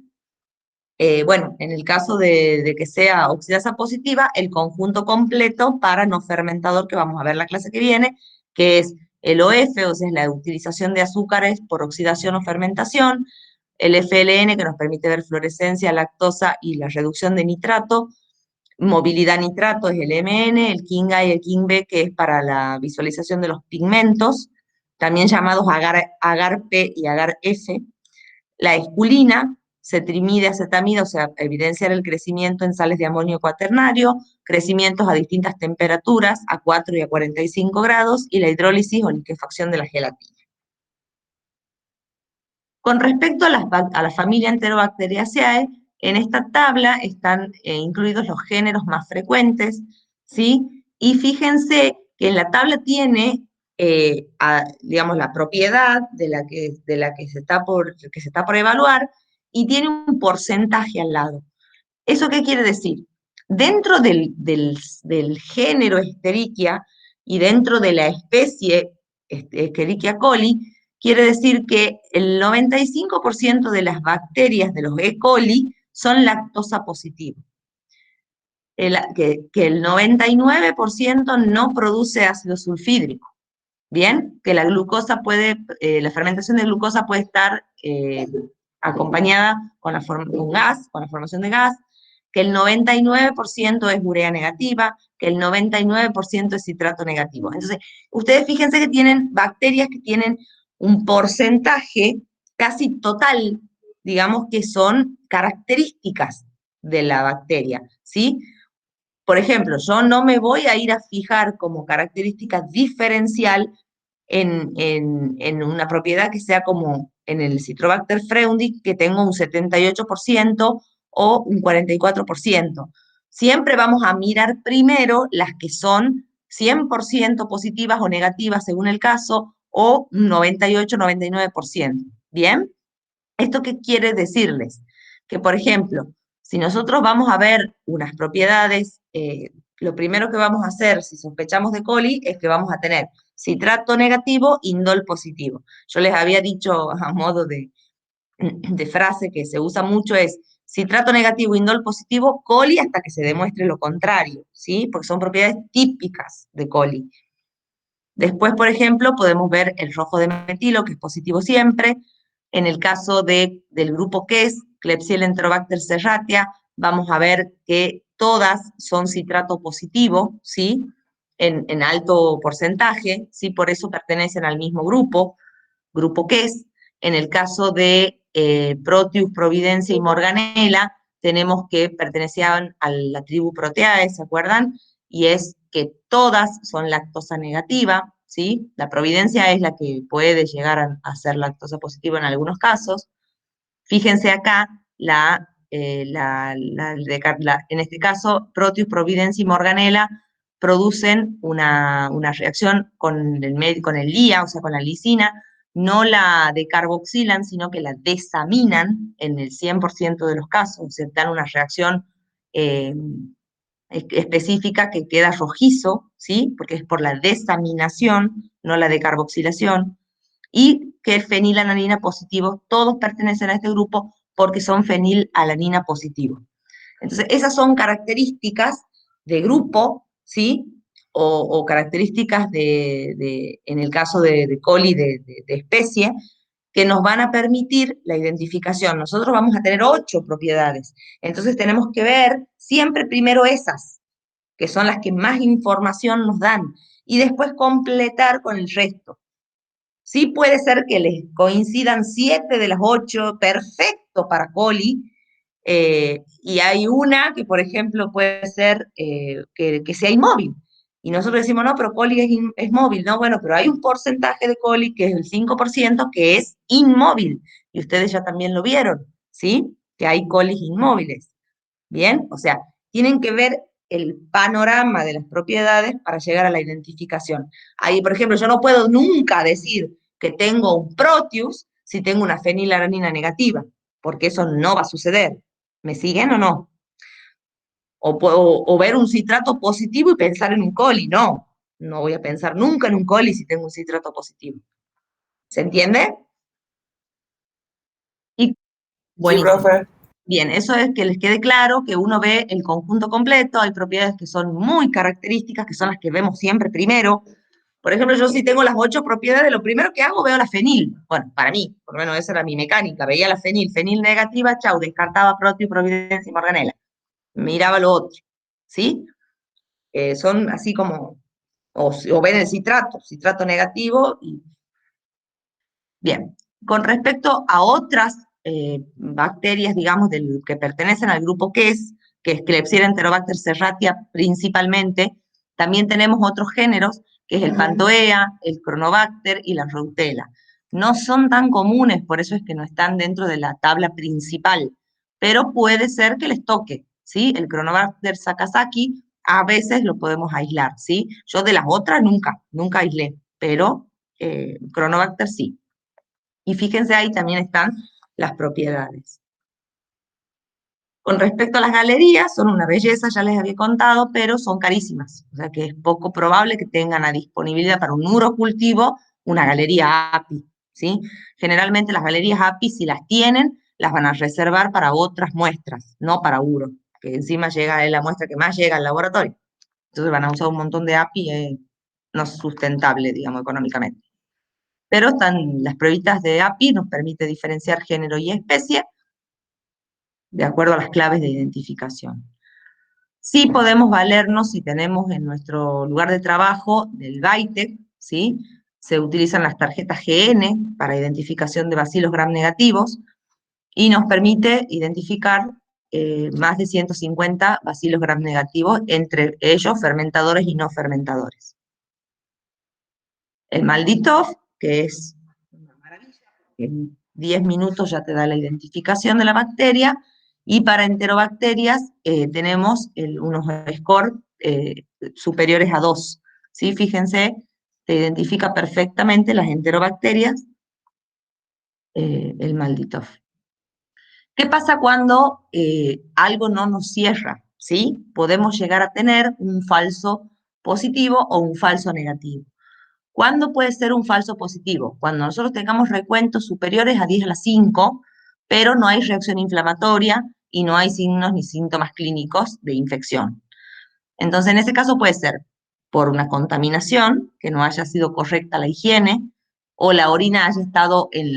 bueno, en el caso de que sea oxidasa positiva, el conjunto completo para no fermentador, que vamos a ver la clase que viene, que es el OF, o sea, es la utilización de azúcares por oxidación o fermentación, el FLN, que nos permite ver fluorescencia, lactosa y la reducción de nitrato, movilidad nitrato es el MN, el KING-A y el KING-B, que es para la visualización de los pigmentos, también llamados agar-P y agar-F. La esculina, cetrimida, acetamida, o sea, evidenciar el crecimiento en sales de amonio cuaternario, crecimientos a distintas temperaturas, a 4 y a 45 grados, y la hidrólisis o liquefacción de la gelatina. Con respecto a la familia Enterobacteriaceae, en esta tabla están incluidos los géneros más frecuentes, ¿sí? Y fíjense que en la tabla tiene, digamos, la propiedad de la que se está por evaluar y tiene un porcentaje al lado. ¿Eso qué quiere decir? Dentro del género Escherichia y dentro de la especie Escherichia coli, quiere decir que el 95% de las bacterias de los E. coli son lactosa positivos. Que el 99% no produce ácido sulfídrico. Bien, que la glucosa la fermentación de glucosa puede estar acompañada con gas, con la formación de gas, que el 99% es urea negativa, que el 99% es citrato negativo. Entonces, ustedes fíjense que tienen bacterias que tienen un porcentaje casi total, digamos, que son características de la bacteria, ¿sí? Por ejemplo, yo no me voy a ir a fijar como característica diferencial en una propiedad que sea como en el Citrobacter freundi, que tengo un 78% o un 44%. Siempre vamos a mirar primero las que son 100% positivas o negativas según el caso, o un 98-99%. ¿Bien? ¿Esto qué quiere decirles? Que, por ejemplo, si nosotros vamos a ver unas propiedades, lo primero que vamos a hacer si sospechamos de coli es que vamos a tener citrato negativo, indol positivo. Yo les había dicho a modo de frase que se usa mucho es citrato negativo, indol positivo, coli hasta que se demuestre lo contrario, ¿sí? Porque son propiedades típicas de coli. Después, por ejemplo, podemos ver el rojo de metilo, que es positivo siempre. En el caso del grupo KES, Klebsiella Enterobacter serratia, vamos a ver que todas son citrato positivo, ¿sí? En alto porcentaje, ¿sí? Por eso pertenecen al mismo grupo QES. En el caso de Proteus, Providencia y Morganella, tenemos que pertenecían a la tribu Proteae, ¿se acuerdan? Y es que todas son lactosa negativa, ¿sí? La Providencia es la que puede llegar a ser lactosa positiva en algunos casos. Fíjense acá, en este caso, Proteus, Providencia y Morganella producen una reacción con el LIA, o sea, con la lisina, no la decarboxilan, sino que la desaminan en el 100% de los casos, o sea, dan una reacción específica que queda rojizo, ¿sí? Porque es por la desaminación, no la decarboxilación, y que el fenilalanina positivo, todos pertenecen a este grupo porque son fenilalanina positivo. Entonces, esas son características de grupo, ¿sí? O características en el caso de coli de especie, que nos van a permitir la identificación. Nosotros vamos a tener 8 propiedades, entonces tenemos que ver siempre primero esas, que son las que más información nos dan, y después completar con el resto. Sí puede ser que les coincidan 7 de las 8, perfecto para coli, y hay una que, por ejemplo, puede ser que sea inmóvil. Y nosotros decimos, no, pero coli es móvil, ¿no? Bueno, pero hay un porcentaje de coli, que es el 5%, que es inmóvil. Y ustedes ya también lo vieron, ¿sí? Que hay colis inmóviles. ¿Bien? O sea, tienen que ver el panorama de las propiedades para llegar a la identificación. Ahí, por ejemplo, yo no puedo nunca decir que tengo un Proteus si tengo una fenilalanina negativa, porque eso no va a suceder. ¿Me siguen o no? O ver un citrato positivo y pensar en un coli. No, no voy a pensar nunca en un coli si tengo un citrato positivo. ¿Se entiende? Y Sí, buenísimo. profe. Bien, eso es que les quede claro que uno ve el conjunto completo, hay propiedades que son muy características, que son las que vemos siempre primero. Por ejemplo, yo si tengo las 8 propiedades, lo primero que hago veo la fenil. Bueno, para mí, por lo menos esa era mi mecánica, veía la fenil negativa, chau, descartaba Proteus, Providencia y Morganella. Miraba lo otro, ¿sí? Son así como, o ven el citrato negativo. Bien, con respecto a otras bacterias, digamos, que pertenecen al grupo QES, que es Klebsiella Enterobacter serratia principalmente, también tenemos otros géneros, que es el Pantoea, el Cronobacter y la Rutella. No son tan comunes, por eso es que no están dentro de la tabla principal, pero puede ser que les toque, ¿sí? El Cronobacter Sakazaki a veces lo podemos aislar, ¿sí? Yo de las otras nunca aislé, pero Cronobacter sí. Y fíjense, ahí también están las propiedades. Con respecto a las galerías, son una belleza, ya les había contado, pero son carísimas. O sea que es poco probable que tengan a disponibilidad para un urocultivo una galería API, ¿sí? Generalmente las galerías API, si las tienen, las van a reservar para otras muestras, no para uro, que encima es la muestra que más llega al laboratorio. Entonces van a usar un montón de API, no es sustentable, digamos, económicamente. Pero las pruebitas de API nos permite diferenciar género y especie de acuerdo a las claves de identificación. Sí podemos valernos, si tenemos en nuestro lugar de trabajo, del VITEC, ¿sí? Se utilizan las tarjetas GN para identificación de bacilos gram negativos y nos permite identificar más de 150 bacilos gram negativos, entre ellos fermentadores y no fermentadores. El Malditoff, que es una maravilla, en 10 minutos ya te da la identificación de la bacteria, y para enterobacterias tenemos unos scores superiores a 2. ¿Sí? Fíjense, te identifica perfectamente las enterobacterias, el Malditoff. ¿Qué pasa cuando algo no nos cierra? ¿Sí? Podemos llegar a tener un falso positivo o un falso negativo. ¿Cuándo puede ser un falso positivo? Cuando nosotros tengamos recuentos superiores a 10 a la 5, pero no hay reacción inflamatoria y no hay signos ni síntomas clínicos de infección. Entonces, en ese caso puede ser por una contaminación, que no haya sido correcta la higiene, o la orina haya estado en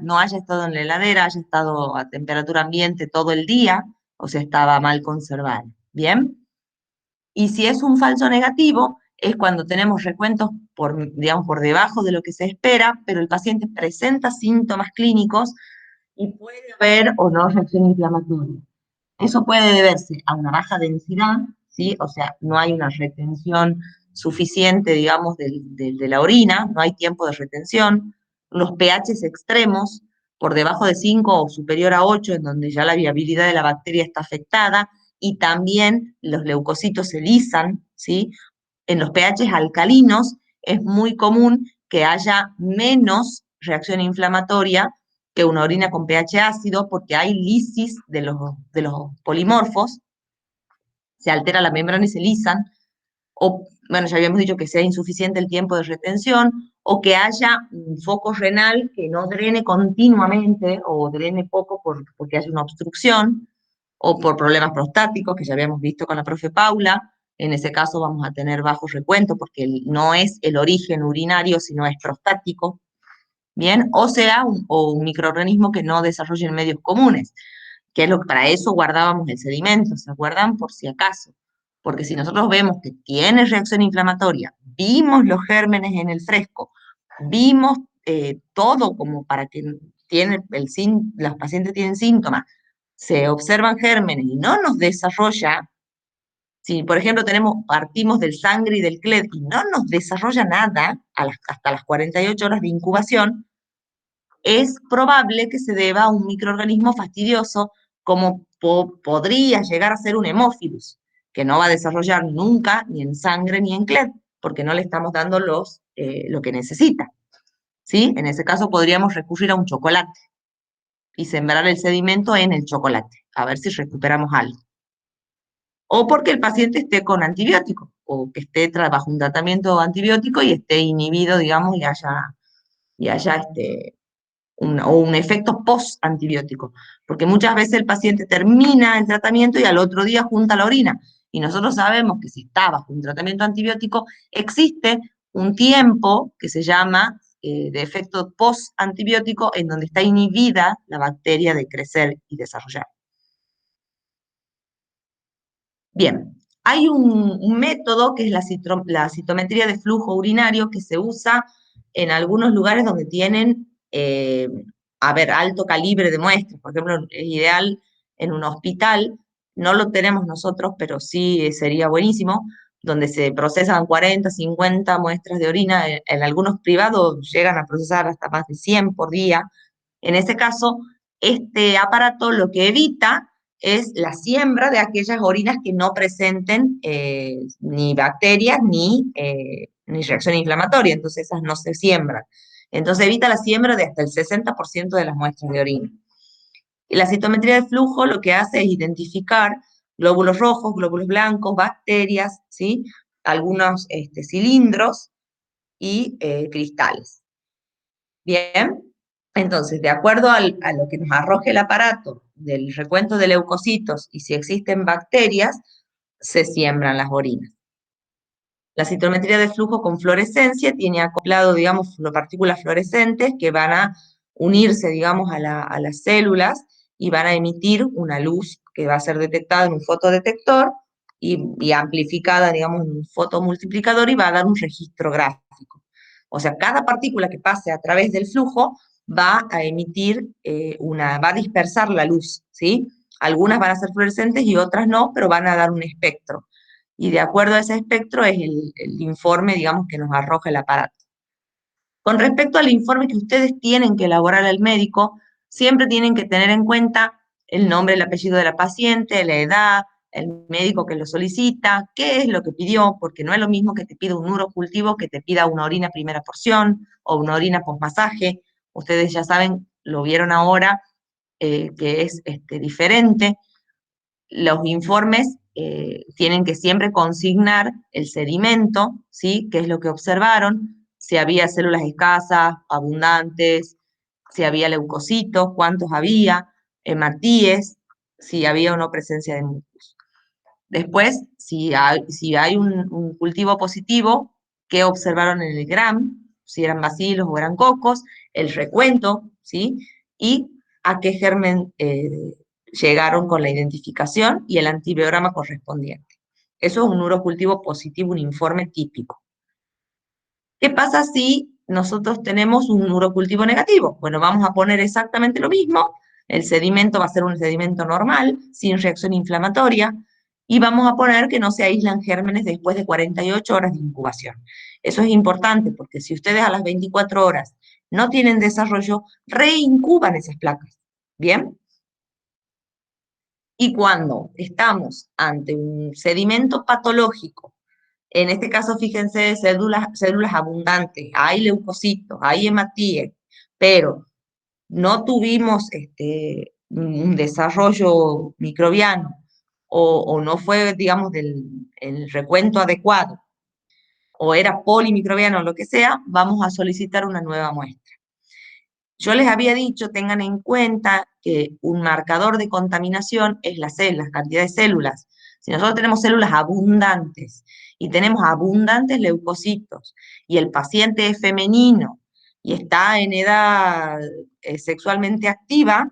no haya estado en la heladera, haya estado a temperatura ambiente todo el día, o sea, estaba mal conservada. ¿Bien? Y si es un falso negativo, es cuando tenemos recuentos digamos, por debajo de lo que se espera, pero el paciente presenta síntomas clínicos y puede haber o no reacción inflamatoria. Eso puede deberse a una baja densidad, ¿sí? O sea, no hay una retención suficiente, digamos, de la orina, no hay tiempo de retención, los pHs extremos, por debajo de 5 o superior a 8, en donde ya la viabilidad de la bacteria está afectada, y también los leucocitos se lisan, ¿sí? En los pHs alcalinos es muy común que haya menos reacción inflamatoria que una orina con pH ácido, porque hay lisis de los polimorfos, se altera la membrana y se lisan, o, bueno, ya habíamos dicho que sea insuficiente el tiempo de retención, o que haya un foco renal que no drene continuamente, o drene poco porque haya una obstrucción, o por problemas prostáticos, que ya habíamos visto con la profe Paula. En ese caso vamos a tener bajo recuento, porque no es el origen urinario, sino es prostático. Bien, o sea, un microorganismo que no desarrolle en medios comunes, que es lo que para eso guardábamos el sedimento, ¿se acuerdan? Por si acaso. Porque si nosotros vemos que tiene reacción inflamatoria, vimos los gérmenes en el fresco, vimos todo como para que los pacientes tienen síntomas, se observan gérmenes y no nos desarrolla, si por ejemplo partimos del sangre y del CLED y no nos desarrolla nada hasta las 48 horas de incubación, es probable que se deba a un microorganismo fastidioso como podría llegar a ser un hemófilus, que no va a desarrollar nunca ni en sangre ni en CLED, porque no le estamos dando lo que necesita. ¿Sí? En ese caso podríamos recurrir a un chocolate y sembrar el sedimento en el chocolate, a ver si recuperamos algo. O porque el paciente esté con antibiótico, o que esté bajo un tratamiento antibiótico y esté inhibido, digamos, y haya o un efecto post-antibiótico, porque muchas veces el paciente termina el tratamiento y al otro día junta la orina, y nosotros sabemos que si está bajo un tratamiento antibiótico, existe un tiempo que se llama de efecto post-antibiótico, en donde está inhibida la bacteria de crecer y desarrollar. Bien, hay un método que es la citometría de flujo urinario, que se usa en algunos lugares donde tienen alto calibre de muestras. Por ejemplo, es ideal en un hospital, no lo tenemos nosotros, pero sí sería buenísimo, donde se procesan 40, 50 muestras de orina. En algunos privados llegan a procesar hasta más de 100 por día. En ese caso, este aparato lo que evita es la siembra de aquellas orinas que no presenten ni bacterias ni reacción inflamatoria, entonces esas no se siembran. Entonces evita la siembra de hasta el 60% de las muestras de orina. Y la citometría de flujo lo que hace es identificar glóbulos rojos, glóbulos blancos, bacterias, ¿sí? Algunos cilindros y cristales. Bien, entonces, de acuerdo a lo que nos arroje el aparato del recuento de leucocitos y si existen bacterias, se siembran las orinas. La citometría de flujo con fluorescencia tiene acoplado, digamos, partículas fluorescentes que van a unirse, digamos, a las células y van a emitir una luz que va a ser detectada en un fotodetector y amplificada, digamos, en un fotomultiplicador, y va a dar un registro gráfico. O sea, cada partícula que pase a través del flujo va a emitir va a dispersar la luz, ¿sí? Algunas van a ser fluorescentes y otras no, pero van a dar un espectro. Y de acuerdo a ese espectro es el informe, digamos, que nos arroja el aparato. Con respecto al informe que ustedes tienen que elaborar al médico, siempre tienen que tener en cuenta el nombre, el apellido de la paciente, la edad, el médico que lo solicita, qué es lo que pidió, porque no es lo mismo que te pida un urocultivo que te pida una orina primera porción o una orina postmasaje. Ustedes ya saben, lo vieron ahora, que es diferente. Los informes tienen que siempre consignar el sedimento, ¿sí? ¿Qué es lo que observaron? Si había células escasas, abundantes, si había leucocitos, cuántos había, hematíes, si había o no presencia de mucus. Después, si hay un cultivo positivo, ¿qué observaron en el GRAM? si eran bacilos o eran cocos, el recuento, ¿sí? Y a qué germen llegaron con la identificación y el antibiograma correspondiente. Eso es un urocultivo positivo, un informe típico. ¿Qué pasa si nosotros tenemos un urocultivo negativo? Bueno, vamos a poner exactamente lo mismo, el sedimento va a ser un sedimento normal, sin reacción inflamatoria, y vamos a poner que no se aíslan gérmenes después de 48 horas de incubación. Eso es importante, porque si ustedes a las 24 horas no tienen desarrollo, reincuban esas placas, ¿bien? Y cuando estamos ante un sedimento patológico, en este caso, fíjense, células abundantes, hay leucocitos, hay hematíes, pero no tuvimos un desarrollo microbiano o no fue, digamos, el recuento adecuado, o era polimicrobiano o lo que sea, vamos a solicitar una nueva muestra. Yo les había dicho, tengan en cuenta que un marcador de contaminación es la cantidad de células. Si nosotros tenemos células abundantes y tenemos abundantes leucocitos y el paciente es femenino y está en edad sexualmente activa,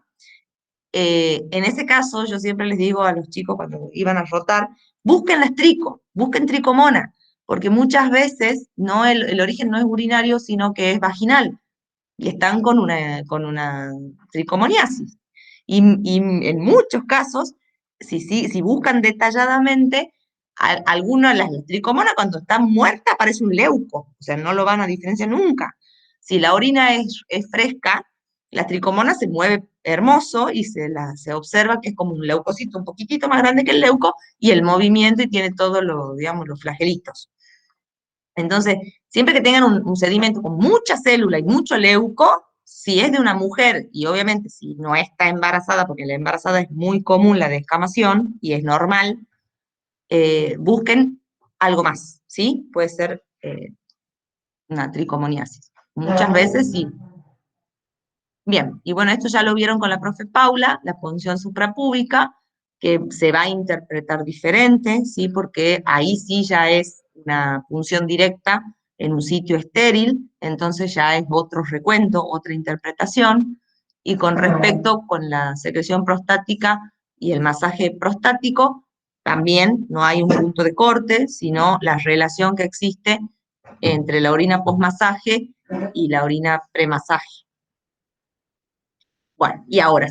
en ese caso yo siempre les digo a los chicos cuando iban a rotar, busquen tricomona, porque muchas veces no el origen no es urinario, sino que es vaginal y están con una tricomoniasis. Y en muchos casos, si buscan detalladamente, algunas, las tricomonas cuando están muertas parece un leuco, o sea, no lo van a diferenciar nunca. Si la orina es fresca, la tricomona se mueve hermoso y se observa que es como un leucocito un poquitito más grande que el leuco y el movimiento y tiene todos digamos, los flagelitos. Entonces, siempre que tengan un sedimento con mucha célula y mucho leuco, si es de una mujer, y obviamente si no está embarazada, porque la embarazada es muy común la descamación, y es normal, busquen algo más, ¿sí? Puede ser una tricomoniasis. Muchas veces sí. Bien, y bueno, esto ya lo vieron con la profe Paula, la punción suprapúbica, que se va a interpretar diferente, ¿sí? Porque ahí sí ya es una punción directa en un sitio estéril, entonces ya es otro recuento, otra interpretación, y con respecto con la secreción prostática y el masaje prostático, también no hay un punto de corte, sino la relación que existe entre la orina postmasaje y la orina premasaje. Bueno, y ahora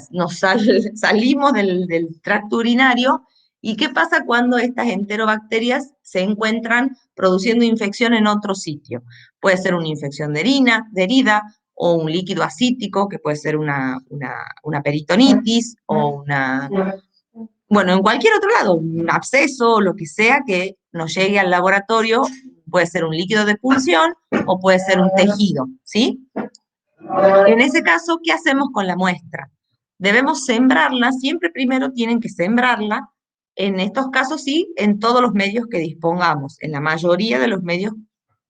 salimos del tracto urinario, ¿y qué pasa cuando estas enterobacterias se encuentran produciendo infección en otro sitio? Puede ser una infección de herida, o un líquido asítico, que puede ser una peritonitis, o bueno, en cualquier otro lado, un absceso, lo que sea que nos llegue al laboratorio, puede ser un líquido de punción, o puede ser un tejido, ¿sí? En ese caso, ¿qué hacemos con la muestra? Debemos sembrarla, siempre primero tienen que sembrarla, en estos casos sí, en todos los medios que dispongamos, en la mayoría de los medios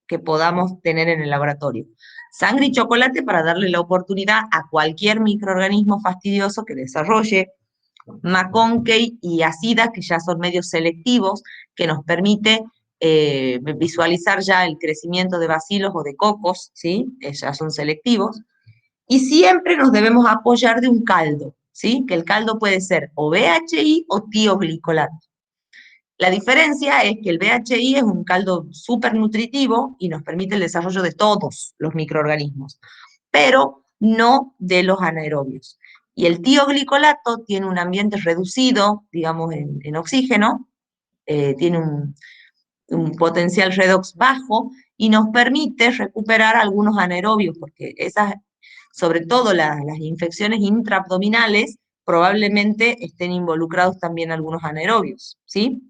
que podamos tener en el laboratorio. Sangre y chocolate para darle la oportunidad a cualquier microorganismo fastidioso que desarrolle, McConkey y ACIDA, que ya son medios selectivos, que nos permite visualizar ya el crecimiento de bacilos o de cocos, ¿sí? Ya son selectivos. Y siempre nos debemos apoyar de un caldo, ¿sí? Que el caldo puede ser o BHI o tioglicolato. La diferencia es que el BHI es un caldo súper nutritivo y nos permite el desarrollo de todos los microorganismos, pero no de los anaerobios. Y el tioglicolato tiene un ambiente reducido, digamos, en oxígeno, tiene un potencial redox bajo y nos permite recuperar algunos anaerobios, porque sobre todo las infecciones intraabdominales, probablemente estén involucrados también algunos anaerobios, ¿sí?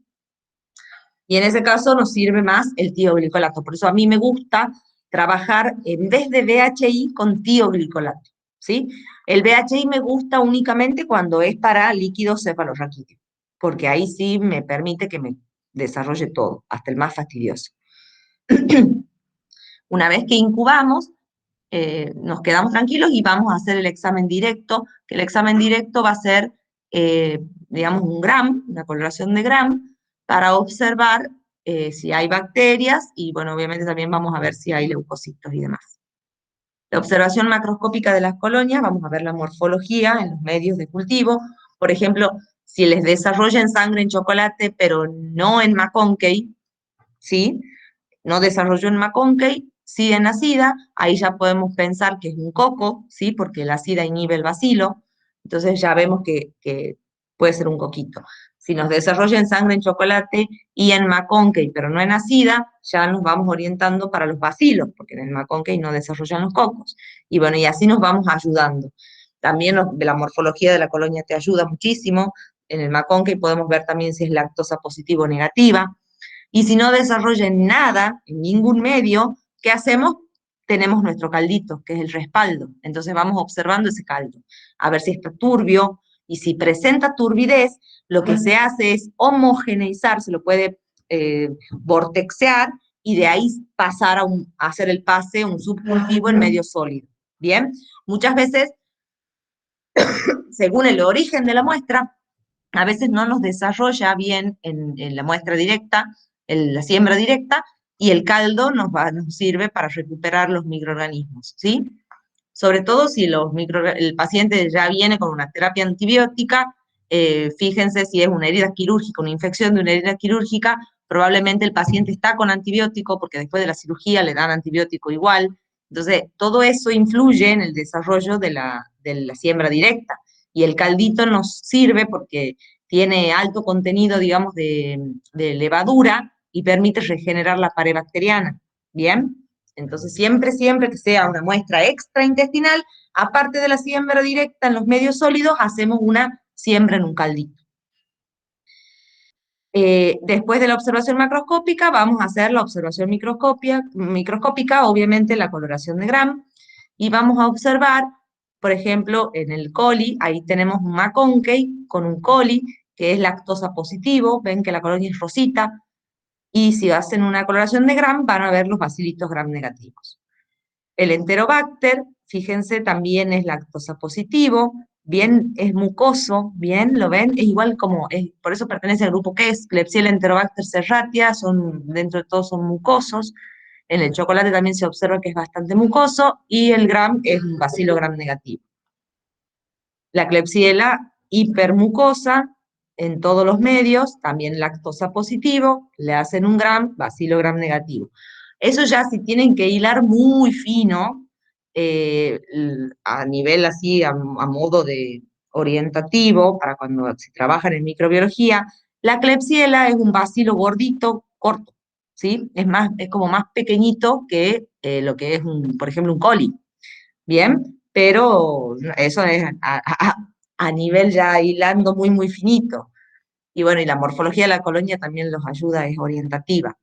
Y en ese caso nos sirve más el tioglicolato. Por eso a mí me gusta trabajar en vez de BHI con tioglicolato, ¿sí? El BHI me gusta únicamente cuando es para líquidos cefalorraquídeos, porque ahí sí me permite que me desarrolle todo, hasta el más fastidioso. Una vez que incubamos, nos quedamos tranquilos y vamos a hacer el examen directo, que el examen directo va a ser, digamos, un Gram, una coloración de Gram, para observar si hay bacterias y, bueno, obviamente también vamos a ver si hay leucocitos y demás. La observación macroscópica de las colonias, vamos a ver la morfología en los medios de cultivo. Por ejemplo, si les desarrolla en sangre en chocolate, pero no en McConkey, ¿sí? No desarrolló en McConkey, sí en SIDA, ahí ya podemos pensar que es un coco, ¿sí? Porque la SIDA inhibe el bacilo, entonces ya vemos que puede ser un coquito. Si nos desarrolla en sangre en chocolate y en McConkey, pero no en SIDA, ya nos vamos orientando para los bacilos, porque en el McConkey no desarrollan los cocos. Y bueno, y así nos vamos ayudando. También la morfología de la colonia te ayuda muchísimo. En el McConkey podemos ver también si es lactosa positiva o negativa. Y si no desarrolla en nada, en ningún medio, ¿qué hacemos? Tenemos nuestro caldito, que es el respaldo. Entonces vamos observando ese caldo, a ver si está turbio, y si presenta turbidez, lo que se hace es homogeneizar, se lo puede vortexear, y de ahí pasar a hacer el pase, un subcultivo en medio sólido. Bien, muchas veces, según el origen de la muestra, a veces no nos desarrolla bien en la muestra directa, en la siembra directa, y el caldo nos sirve para recuperar los microorganismos, ¿sí? Sobre todo si el paciente ya viene con una terapia antibiótica, fíjense si es una herida quirúrgica, una infección de una herida quirúrgica, probablemente el paciente está con antibiótico, porque después de la cirugía le dan antibiótico igual. Entonces, todo eso influye en el desarrollo de la siembra directa. Y el caldito nos sirve porque tiene alto contenido, digamos, de levadura y permite regenerar la pared bacteriana. ¿Bien? Entonces, siempre, siempre que sea una muestra extraintestinal, aparte de la siembra directa en los medios sólidos, hacemos una siembra en un caldito. Después de la observación macroscópica, vamos a hacer la observación microscópica, obviamente la coloración de Gram, y vamos a observar, por ejemplo, en el coli, ahí tenemos un McConkey con un coli, que es lactosa positivo, ven que la colonia es rosita, y si hacen una coloración de Gram, van a ver los bacilitos Gram negativos. El Enterobacter, fíjense, también es lactosa positivo, bien, es mucoso, bien, ¿lo ven? Es igual como, por eso pertenece al grupo que es Klebsiella Enterobacter serratia, dentro de todos son mucosos. En el chocolate también se observa que es bastante mucoso, y el Gram es un bacilo Gram negativo. La Klebsiella hipermucosa, en todos los medios, también lactosa positivo, le hacen un Gram, bacilo Gram negativo. Eso ya si tienen que hilar muy fino, a nivel así, a modo de orientativo, para cuando se trabaja en microbiología, la Klebsiella es un bacilo gordito, corto, ¿sí? Es como más pequeñito que lo que es, por ejemplo, un coli, ¿bien? Pero eso es a nivel ya hilando muy, muy finito. Y bueno, y la morfología de la colonia también los ayuda, es orientativa.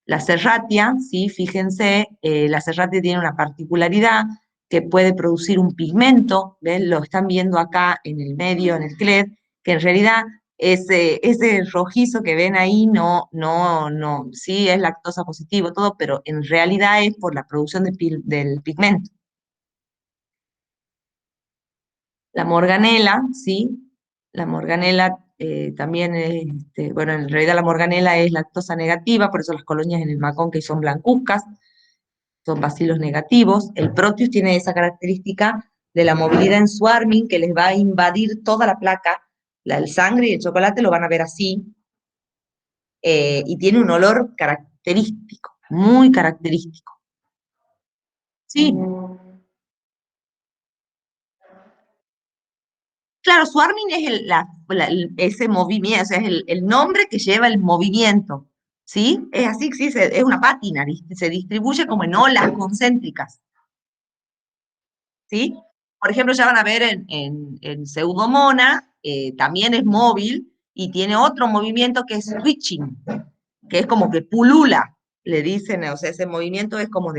La serratia, ¿sí? Fíjense, la serratia tiene una particularidad que puede producir un pigmento, ¿ven? Lo están viendo acá en el medio, en el CLED, que en realidad ese rojizo que ven ahí sí es lactosa positivo, todo, pero en realidad es por la producción del pigmento. La morganela, ¿sí? La morganela también es, bueno, en realidad la morganela es lactosa negativa, por eso las colonias en el McConkey son blancuzcas, son bacilos negativos. El Proteus tiene esa característica de la movilidad en swarming, que les va a invadir toda la placa, el sangre y el chocolate lo van a ver así, y tiene un olor característico, muy característico. Sí. Claro, swarming es ese movimiento, o sea, es el nombre que lleva el movimiento, ¿sí? Es así, sí, es una pátina, se distribuye como en olas concéntricas, ¿sí? Por ejemplo, ya van a ver en Pseudomonas, también es móvil y tiene otro movimiento que es switching, que es como que pulula, le dicen, o sea, ese movimiento es como,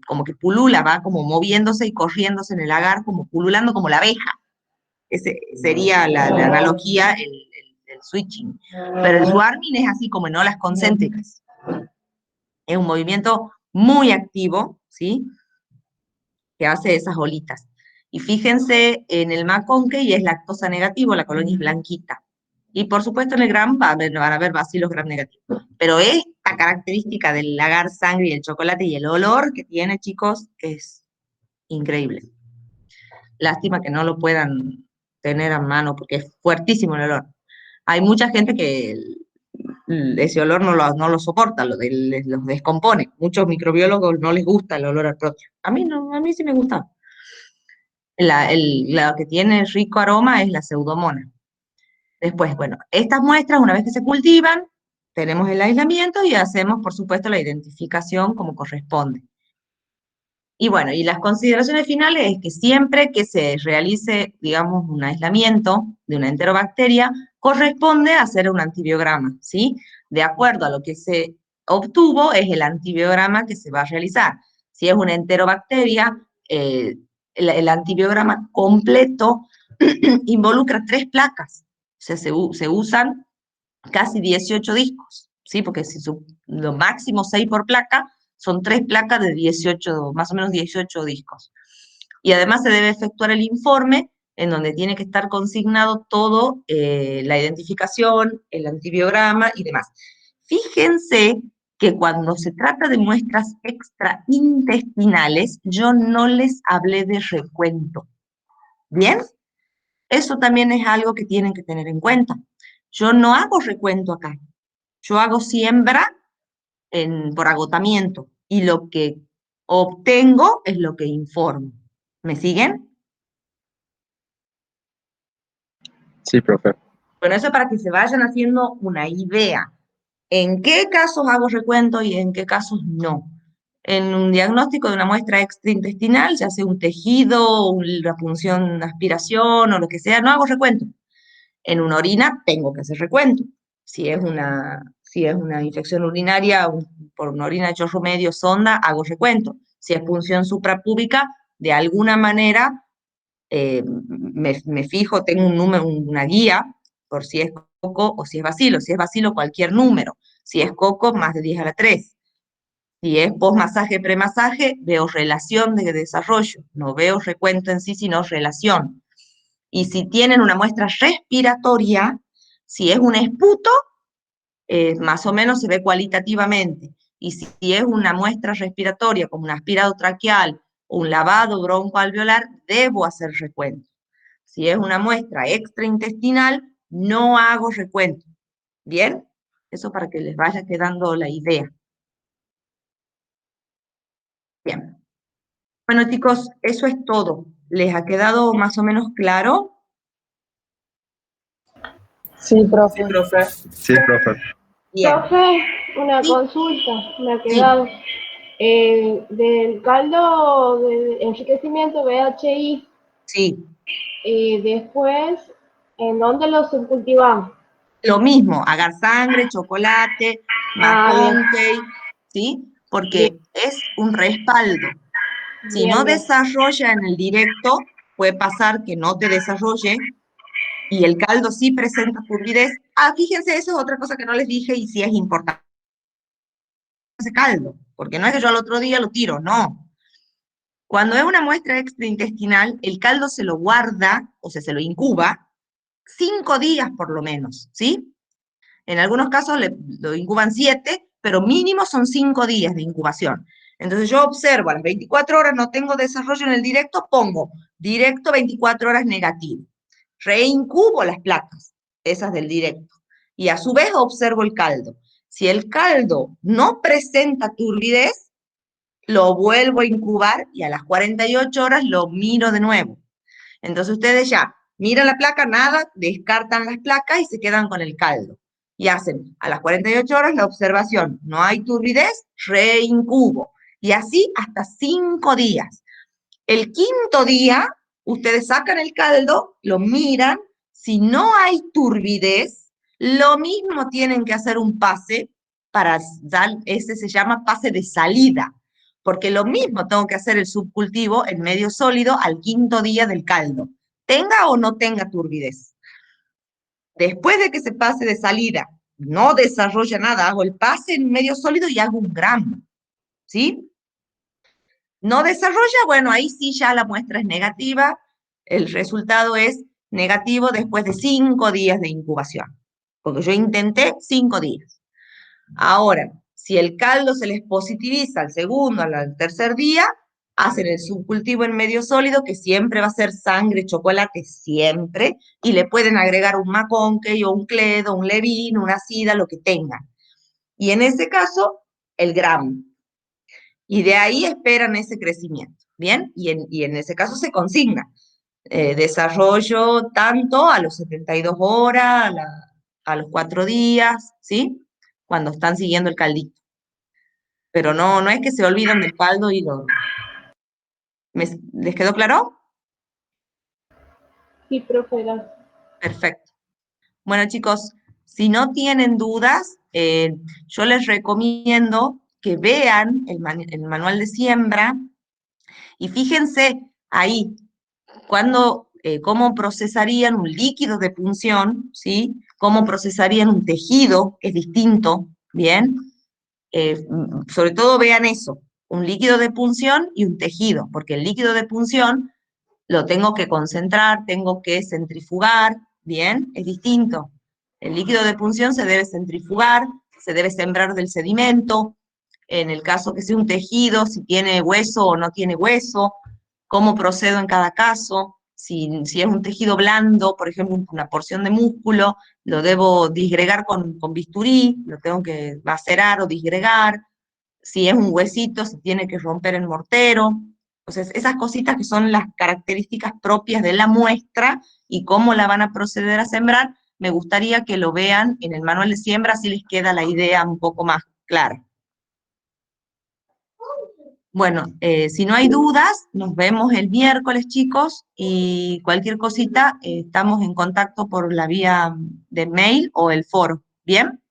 como que pulula, va como moviéndose y corriéndose en el agar, como pululando como la abeja. Ese sería la analogía, el switching. Pero el swarming es así como en olas concéntricas. Es un movimiento muy activo, ¿sí? Que hace esas olitas. Y fíjense, en el McConkey es lactosa negativo, la colonia es blanquita. Y por supuesto en el gram van a haber bacilos gram negativos. Pero esta característica del agar sangre y el chocolate y el olor que tiene, chicos, es increíble. Lástima que no lo puedan tener a mano porque es fuertísimo el olor. Hay mucha gente que ese olor no lo soporta, los descompone. Muchos microbiólogos no les gusta el olor al próteo. A mí no, a mí sí me gusta. La que tiene rico aroma es la pseudomonas. Después, bueno, estas muestras, una vez que se cultivan, tenemos el aislamiento y hacemos, por supuesto, la identificación como corresponde. Y bueno, y las consideraciones finales es que siempre que se realice, digamos, un aislamiento de una enterobacteria, corresponde hacer un antibiograma, ¿sí? De acuerdo a lo que se obtuvo, es el antibiograma que se va a realizar. Si es una enterobacteria, el antibiograma completo involucra 3 placas. O sea, se usan casi 18 discos, ¿sí? Porque si lo máximo 6 por placa, son 3 placas de 18, más o menos 18 discos. Y además se debe efectuar el informe en donde tiene que estar consignado todo, la identificación, el antibiograma y demás. Fíjense que cuando se trata de muestras extraintestinales, yo no les hablé de recuento. ¿Bien? Eso también es algo que tienen que tener en cuenta. Yo no hago recuento acá. Yo hago siembra por agotamiento y lo que obtengo es lo que informo. ¿Me siguen? Sí, profe. Bueno, eso para que se vayan haciendo una idea. ¿En qué casos hago recuento y en qué casos no? En un diagnóstico de una muestra extraintestinal, ya sea un tejido, una punción, una aspiración o lo que sea, no hago recuento. En una orina tengo que hacer recuento. Si es una infección urinaria por una orina de chorro medio sonda, hago recuento. Si es punción suprapúbica, de alguna manera me fijo, tengo un número, una guía, por si es coco o si es bacilo. Si es bacilo, cualquier número. Si es coco, más de 10 a la 3. Si es postmasaje, premasaje, veo relación de desarrollo. No veo recuento en sí, sino relación. Y si tienen una muestra respiratoria, si es un esputo, más o menos se ve cualitativamente. Y si es una muestra respiratoria, como un aspirado traqueal o un lavado broncoalveolar, debo hacer recuento. Si es una muestra extraintestinal, no hago recuento. ¿Bien? Eso para que les vaya quedando la idea. Bien. Bueno, chicos, eso es todo. ¿Les ha quedado más o menos claro? Sí, profe. Sí, profe. Sí, profe. Bien. Profe, una Sí. consulta me ha Sí. quedado. Del caldo de enriquecimiento BHI, Sí. después, ¿en dónde lo subcultivamos? Lo mismo, agar sangre, chocolate, Ah, bien, McConkey, ¿sí? bien, Porque es un respaldo. Si no bien, bien. desarrolla en el directo, puede pasar que no te desarrolle y el caldo sí presenta turbidez. Ah, fíjense, eso es otra cosa que no les dije y sí es importante ese caldo, porque no es que yo al otro día lo tiro, no. Cuando es una muestra extraintestinal, el caldo se lo guarda, o sea, se lo incuba 5 días por lo menos, ¿sí? En algunos casos lo incuban 7, pero mínimo son 5 días de incubación. Entonces yo observo a las 24 horas, no tengo desarrollo en el directo, pongo directo 24 horas negativo. Reincubo las placas, esas del directo. Y a su vez observo el caldo. Si el caldo no presenta turbidez, lo vuelvo a incubar y a las 48 horas lo miro de nuevo. Entonces ustedes ya miran la placa, nada, descartan las placas y se quedan con el caldo. Y hacen a las 48 horas la observación, no hay turbidez, reincubo. Y así hasta 5 días. El quinto día, ustedes sacan el caldo, lo miran, si no hay turbidez, lo mismo tienen que hacer un pase para dar, ese se llama pase de salida, porque lo mismo tengo que hacer el subcultivo en medio sólido al quinto día del caldo, tenga o no tenga turbidez. Después de que se pase de salida, no desarrolla nada, hago el pase en medio sólido y hago un gramo, ¿sí? No desarrolla, bueno, ahí sí ya la muestra es negativa, el resultado es negativo después de 5 días de incubación. porque yo intenté 5 días. Ahora, si el caldo se les positiviza al segundo, al tercer día, hacen el subcultivo en medio sólido, que siempre va a ser sangre, chocolate, siempre, y le pueden agregar un McConkey o un Cledo, un Levin, una Sida, lo que tengan. Y en ese caso, el Gram. Y de ahí esperan ese crecimiento, ¿bien? Y en ese caso se consigna desarrollo tanto a los 72 horas, a los 4 días, ¿sí? Cuando están siguiendo el caldito. Pero no es que se olvidan del caldo y lo... ¿Les quedó claro? Sí, profe, gracias. Perfecto. Bueno, chicos, si no tienen dudas, yo les recomiendo que vean el manual de siembra y fíjense ahí cómo procesarían un líquido de punción, ¿sí? Cómo procesarían un tejido, es distinto, ¿bien? Sobre todo vean eso, un líquido de punción y un tejido, porque el líquido de punción lo tengo que concentrar, tengo que centrifugar, ¿bien? Es distinto. El líquido de punción se debe centrifugar, se debe sembrar del sedimento, en el caso que sea un tejido, si tiene hueso o no tiene hueso, cómo procedo en cada caso, si es un tejido blando, por ejemplo, una porción de músculo, lo debo disgregar con bisturí, lo tengo que macerar o disgregar, si es un huesito, se tiene que romper en mortero. Entonces, esas cositas que son las características propias de la muestra y cómo la van a proceder a sembrar, me gustaría que lo vean en el manual de siembra, así les queda la idea un poco más clara. Bueno, si no hay dudas, nos vemos el miércoles, chicos, y cualquier cosita, estamos en contacto por la vía de mail o el foro. ¿Bien?